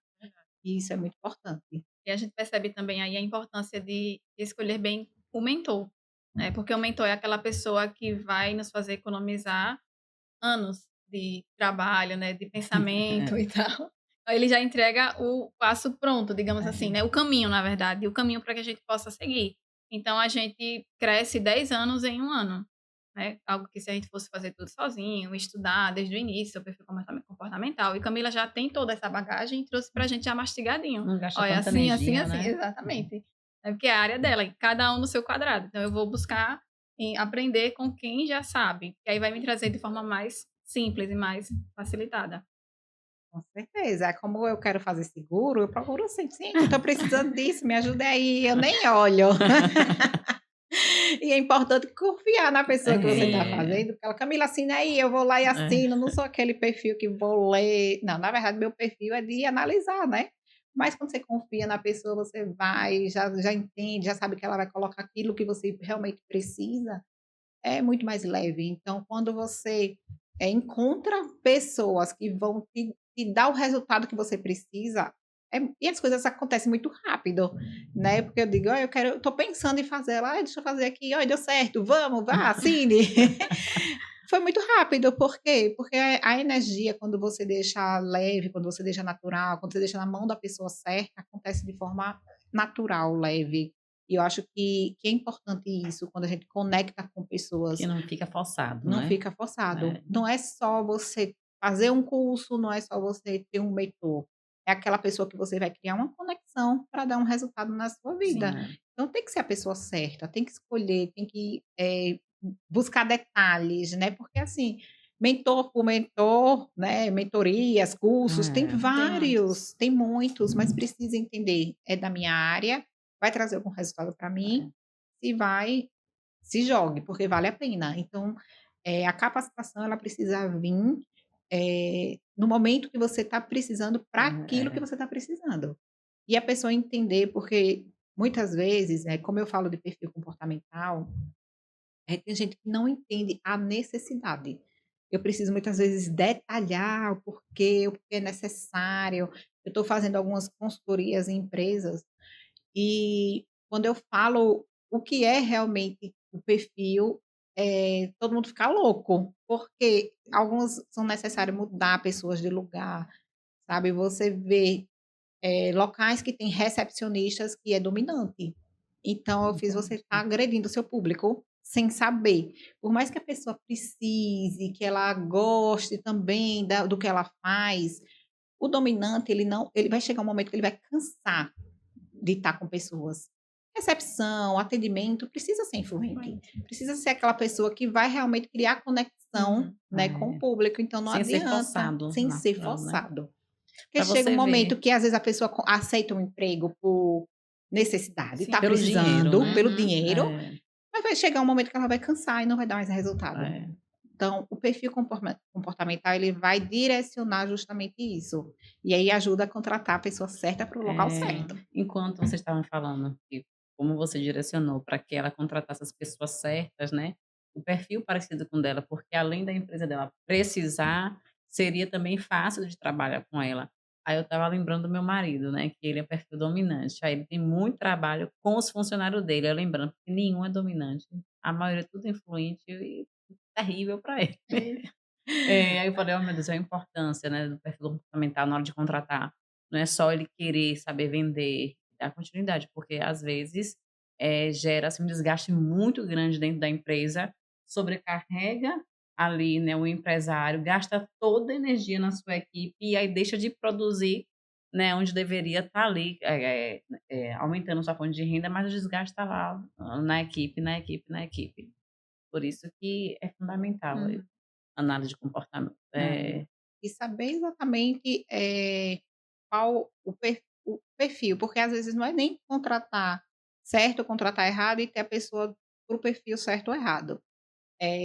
E isso é muito importante. E a gente percebe também aí a importância de escolher bem o mentor, né? Porque o mentor é aquela pessoa que vai nos fazer economizar anos de trabalho, né? De pensamento e tal. Ele já entrega o passo pronto, digamos assim, né? O caminho, na verdade, o caminho para que a gente possa seguir. Então a gente cresce 10 anos em 1 ano, né? Algo que se a gente fosse fazer tudo sozinho, estudar desde o início, o perfil comportamental. E Camila já tem toda essa bagagem e trouxe pra gente já mastigadinho. Não gasta Olha, tanta assim, assim, energia, assim, né? exatamente. É porque é a área dela, e cada um no seu quadrado. Então eu vou buscar aprender com quem já sabe, que aí vai me trazer de forma mais simples e mais facilitada. Com certeza. Como eu quero fazer seguro, eu procuro assim, gente, eu tô precisando disso, me ajuda aí, eu nem olho. E é importante confiar na pessoa que você está É. fazendo, porque ela, Camila, assina aí, eu vou lá e É. assino, não sou aquele perfil que vou ler. Não, na verdade, meu perfil é de analisar, né? Mas quando você confia na pessoa, você vai, já entende, já sabe que ela vai colocar aquilo que você realmente precisa, é muito mais leve. Então, quando você encontra pessoas que vão te dar o resultado que você precisa, e as coisas acontecem muito rápido, né? Porque eu digo, eu quero, eu tô pensando em fazer ela, deixa eu fazer aqui, olha, deu certo, vamos, vá, assine. Foi muito rápido, por quê? Porque a energia, quando você deixa leve, quando você deixa natural, quando você deixa na mão da pessoa certa, acontece de forma natural, leve. E eu acho que é importante isso, quando a gente conecta com pessoas, Que não fica forçado, não né? fica forçado. É. Não é só você fazer um curso, não é só você ter um mentor. É aquela pessoa que você vai criar uma conexão para dar um resultado na sua vida. Sim, é. Então tem que ser a pessoa certa, tem que escolher, tem que buscar detalhes, né? Porque assim, mentor por mentor, né? Mentorias, cursos, tem É. Tem muitos. vários, tem muitos, mas precisa entender, é da minha área, vai trazer algum resultado para mim, se vai, se jogue, porque vale a pena. Então, a capacitação ela precisa vir no momento que você está precisando para aquilo que É. você está precisando. E a pessoa entender, porque muitas vezes, como eu falo de perfil comportamental, tem gente que não entende a necessidade. Eu preciso muitas vezes detalhar o porquê é necessário. Eu estou fazendo algumas consultorias em empresas e quando eu falo o que é realmente o perfil, todo mundo fica louco, porque alguns são necessário mudar pessoas de lugar, sabe? Você vê, locais que tem recepcionistas que é dominante. Então eu fiz você Entendi. estar agredindo o seu público sem saber. Por mais que a pessoa precise, que ela goste também do que ela faz, o dominante ele vai chegar um momento que ele vai cansar de estar com pessoas. Recepção, atendimento, precisa ser influente. Precisa ser aquela pessoa que vai realmente criar conexão, Uhum. né, com o público. Então não Sem ser adianta forçado, sem ser natural, né? forçado. Porque Para chega um você ver. momento que às vezes a pessoa aceita um emprego por necessidade, Sim. está Pelo dinheiro, precisando, né? pelo Uhum. dinheiro, É, mas vai chegar um momento que ela vai cansar e não vai dar mais resultado. é. Então, o perfil comportamental, ele vai direcionar justamente isso. E aí ajuda a contratar a pessoa certa para o local É, certo. enquanto vocês estavam falando que como você direcionou para que ela contratasse as pessoas certas, né, o perfil parecido com o dela, porque além da empresa dela precisar, seria também fácil de trabalhar com ela. Aí eu estava lembrando do meu marido, né, que ele é perfil dominante, aí ele tem muito trabalho com os funcionários dele, eu lembrando, porque nenhum é dominante, a maioria é tudo influente e terrível para ele. Eita. Aí eu falei: "Oh, meu Deus, é a importância, né, do perfil comportamental na hora de contratar". Não é só ele querer saber vender, dar continuidade, porque às vezes, gera, assim, um desgaste muito grande dentro da empresa, sobrecarrega ali, né, o empresário, gasta toda a energia na sua equipe e aí deixa de produzir, né, onde deveria estar ali, aumentando sua fonte de renda, mas o desgaste está lá, na equipe, na equipe, na equipe. Por isso que é fundamental. Uhum. Análise de comportamento. É. E saber exatamente, qual o perfil, porque às vezes não é nem contratar certo ou contratar errado e ter a pessoa para o perfil certo ou errado.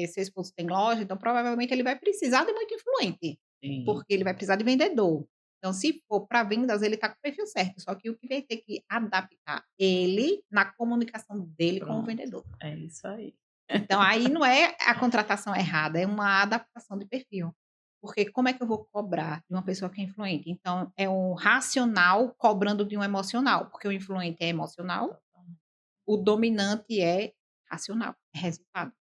Seu esposo tem loja, então provavelmente ele vai precisar de muito influente, Sim, porque ele vai precisar de vendedor. Então, se for para vendas, ele está com o perfil certo, só que o que vai ter que adaptar ele na comunicação dele com o pronto. vendedor. É isso aí. Então, aí não é a contratação errada, é uma adaptação de perfil. Porque como é que eu vou cobrar de uma pessoa que é influente? Então, é um racional cobrando de um emocional, porque o influente é emocional, o dominante é racional, é resultado.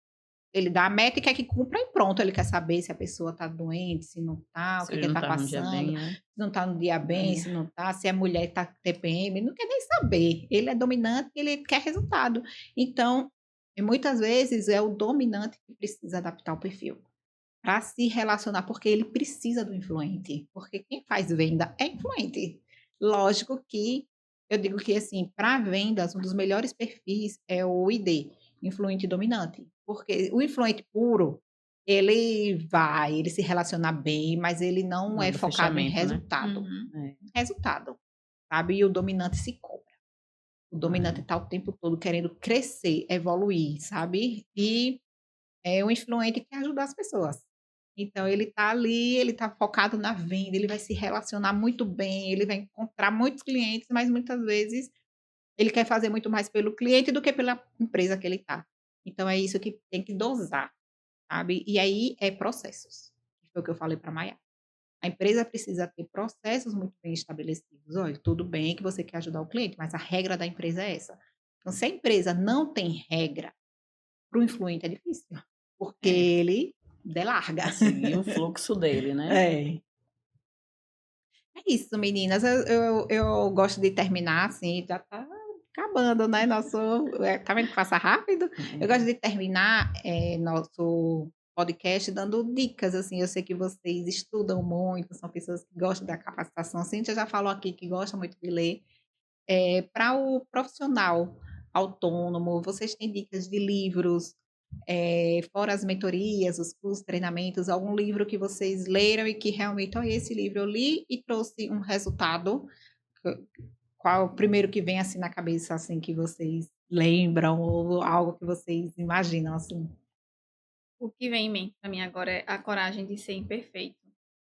Ele dá a meta e quer que cumpra e pronto, ele quer saber se a pessoa está doente, se não está, o Se que ele que ele não está tá num dia passando, bem, se né. não está no dia bem, É. se não está, se a mulher está com TPM, ele não quer nem saber. Ele é dominante e ele quer resultado. Então, e muitas vezes é o dominante que precisa adaptar o perfil para se relacionar, porque ele precisa do influente, porque quem faz venda é influente. Lógico que eu digo que, assim, para vendas, um dos melhores perfis é o ID, influente dominante, porque o influente puro, ele se relaciona bem, mas ele não Na é hora do focado em fechamento, né. resultado. Uhum. É, Resultado, sabe? E o dominante se cobra. O dominante é. está o tempo todo querendo crescer, evoluir, sabe? E o influente quer ajudar as pessoas. Então ele está ali, ele está focado na venda, ele vai se relacionar muito bem, ele vai encontrar muitos clientes, mas muitas vezes ele quer fazer muito mais pelo cliente do que pela empresa que ele está. Então é isso que tem que dosar, sabe. E aí é processos, que foi o que eu falei para Maiara. A empresa precisa ter processos muito bem estabelecidos. "Olha, tudo bem que você quer ajudar o cliente, mas a regra da empresa é essa". Então se a empresa não tem regra, para o influente é difícil, porque É, ele delarga. seguir o fluxo dele, né. É. É isso, meninas. Eu gosto de terminar, assim, já tá acabando, né, nosso tá vendo que passa rápido? Eu gosto de terminar, nosso podcast dando dicas, assim, eu sei que vocês estudam muito, são pessoas que gostam da capacitação. A Cíntia já falou aqui que gosta muito de ler. Para o profissional autônomo, vocês têm dicas de livros, fora as mentorias, os cursos, treinamentos, algum livro que vocês leram e que realmente: "Olha, esse livro eu li e trouxe um resultado"? Q Qual é o primeiro que vem, assim, na cabeça, assim, que vocês lembram ou algo que vocês imaginam, assim? O que vem em mente pra mim agora é A Coragem de Ser Imperfeito.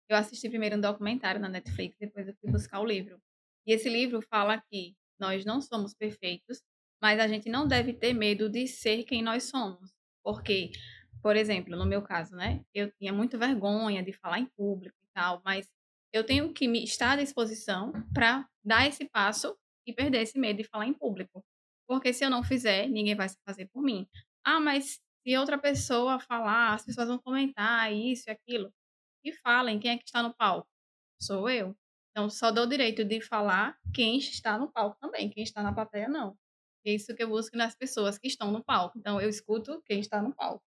Eu assisti primeiro um documentário na Netflix, depois eu fui buscar o livro. E esse livro fala que nós não somos perfeitos, mas a gente não deve ter medo de ser quem nós somos. Porque, por exemplo, no meu caso, né, eu tinha muita vergonha de falar em público e tal, mas eu tenho que me estar à disposição para dar esse passo e perder esse medo de falar em público. Porque se eu não fizer, ninguém vai fazer por mim. Ah, mas se outra pessoa falar, as pessoas vão comentar isso e aquilo. E falem, quem é que está no palco? Sou eu. Então, só dou o direito de falar quem está no palco também, quem está na plateia não. É isso que eu busco nas pessoas que estão no palco. Então, eu escuto quem está no palco.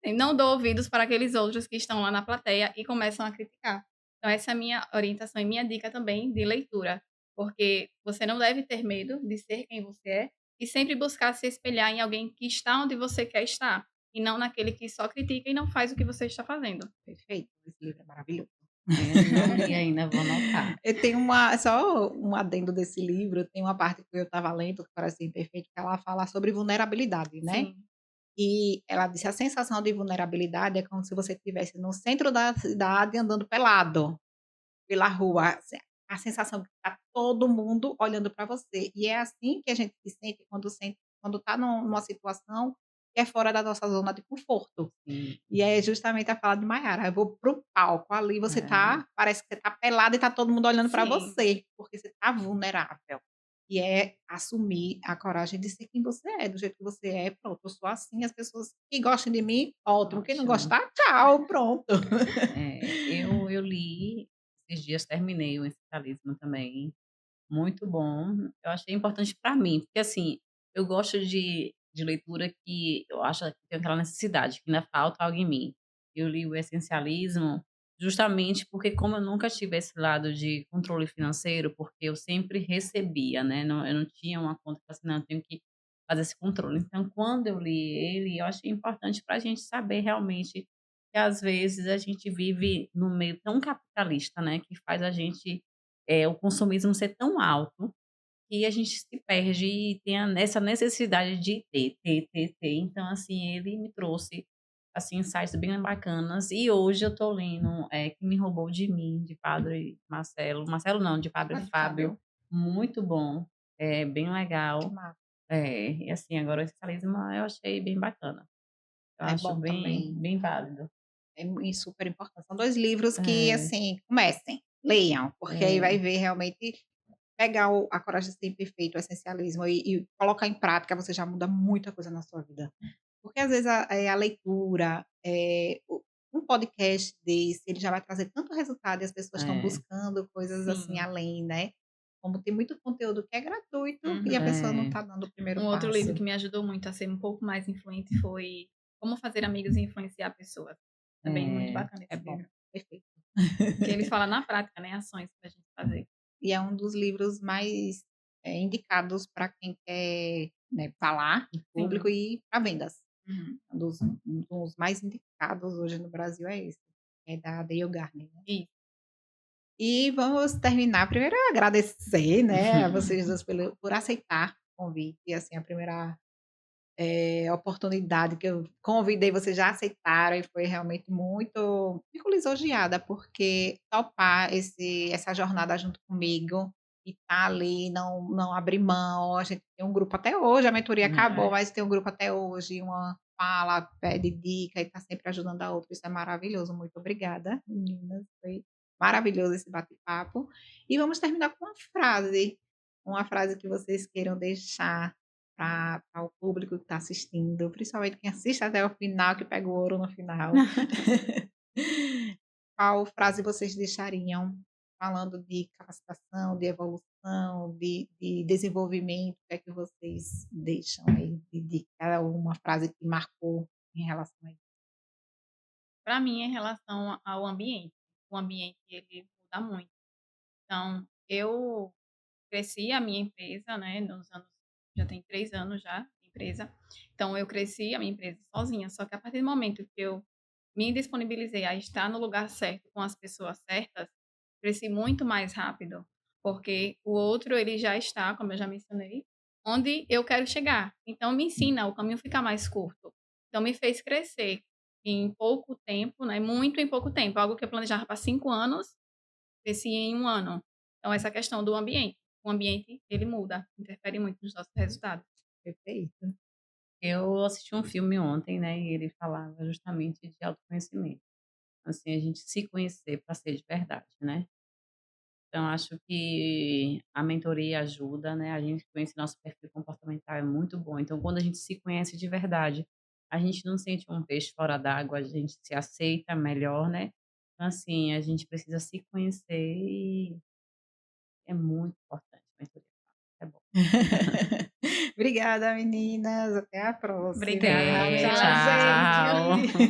E não dou ouvidos para aqueles outros que estão lá na plateia e começam a criticar. Então, essa é a minha orientação e minha dica também de leitura. Porque você não deve ter medo de ser quem você é e sempre buscar se espelhar em alguém que está onde você quer estar e não naquele que só critica e não faz o que você está fazendo. Perfeito, esse livro é maravilhoso. Não li ainda, vou anotar. Eu tenho só um adendo desse livro, tem uma parte que eu estava lendo, Coração Imperfeito, que ela fala sobre vulnerabilidade, né? Sim. E ela disse: a sensação de vulnerabilidade é como se você estivesse no centro da cidade andando pelado pela rua. A sensação que está todo mundo olhando para você. E é assim que a gente se sente quando está numa situação que é fora da nossa zona de conforto. Sim. E é justamente a fala de Maiara, eu vou pro palco, ali você É. parece que você tá pelado e tá todo mundo olhando para Sim. você, porque você tá vulnerável. E é assumir a coragem de ser quem você é, do jeito que você é, pronto, eu sou assim, as pessoas que gostam de mim, ótimo, quem não Ótimo. gostar, tchau, pronto. Eu li esses dias, terminei o Essencialismo também, muito bom. Eu achei importante para mim, porque, assim, eu gosto de leitura que eu acho que tem aquela necessidade, que ainda falta algo em mim. Eu li o Essencialismo justamente porque como eu nunca tive esse lado de controle financeiro, porque eu sempre recebia, né, eu não tinha uma conta que assim: "Não, eu tenho que fazer esse controle". Então, quando eu li ele, eu achei importante para a gente saber realmente que, às vezes, a gente vive num meio tão capitalista, né, que faz a gente o consumismo ser tão alto, que a gente se perde e tem essa necessidade de ter, ter, ter, ter. Então, assim, ele me trouxe, assim, insights bem bacanas. E hoje eu tô lendo Quem Me Roubou de Mim, de Padre Marcelo. Marcelo não, de Padre Pode, Fábio. Fábio, Muito bom, é bem que legal. massa. E assim, agora o Essentialismo eu achei bem bacana. Eu É acho bom bem, também, bem válido. super importante. São 2 livros que, É, assim, comecem, leiam, porque aí vai é, ver realmente. Pegar A Coragem de Ser Imperfeito, o Essencialismo e colocar em prática, você já muda muita coisa na sua vida. Porque às vezes a leitura, um podcast desse, ele já vai trazer tanto resultado e as pessoas estão é, buscando coisas assim Sim. além, né. Como tem muito conteúdo que é gratuito e a Uhum. pessoa não é, está dando o primeiro Um outro livro passo. que me ajudou muito a ser um pouco mais influente foi Como Fazer Amigos e Influenciar Pessoas. Também muito bacana É esse bom, livro. perfeito. Que ele fala na prática, né, ações pra gente fazer. E é um dos livros mais, indicados para quem quer, né, falar em público Sim. e para vendas. Uhum. Um dos mais indicados hoje no Brasil é esse, é da Dale Gardner, né. Isso. E vamos terminar, primeiro agradecer, né, a vocês 2 por aceitar o convite, e assim, a primeira, oportunidade que eu convidei, vocês já aceitaram e foi realmente muito fico lisonjeada, porque topar essa jornada junto comigo, e estar ali, não abrir mão, a gente tem um grupo até hoje, a mentoria acabou, é. mas tem um grupo até hoje, uma fala, pede dica e está sempre ajudando a outra, isso é maravilhoso. Muito obrigada, meninas, foi maravilhoso esse bate-papo. E vamos terminar com uma frase que vocês queiram deixar para o público que está assistindo, principalmente quem assiste até o final, que pega o ouro no final. Qual frase vocês deixariam falando de capacitação, de evolução, de desenvolvimento? O que é que vocês deixam aí de dica, uma frase que marcou em relação a isso? Pra mim, em relação ao ambiente, o ambiente ele muda muito. Então, eu cresci a minha empresa, né, nos anos já tem 3 anos já, de empresa. Então eu cresci a minha empresa sozinha, só que a partir do momento que eu me disponibilizei a estar no lugar certo, com as pessoas certas, cresci muito mais rápido, porque o outro ele já está, como eu já mencionei, onde eu quero chegar. Então me ensina, o caminho fica mais curto. Então me fez crescer em pouco tempo, né, muito em pouco tempo, algo que eu planejava para 5 anos, cresci em 1 ano. Então essa questão do ambiente, o ambiente ele muda, interfere muito nos nossos resultados. Perfeito. Eu assisti um filme ontem, né, e ele falava justamente de autoconhecimento. Assim, a gente se conhecer para ser de verdade, né. Então acho que a mentoria ajuda, né, a gente conhecer nosso perfil comportamental é muito bom. Então quando a gente se conhece de verdade, a gente não sente um peixe fora d'água, a gente se aceita melhor, né. Então assim, a gente precisa se conhecer e é muito importante a mentoria. É bom. Obrigada, meninas. Até a próxima. Obrigada, Até, tchau. Tchau.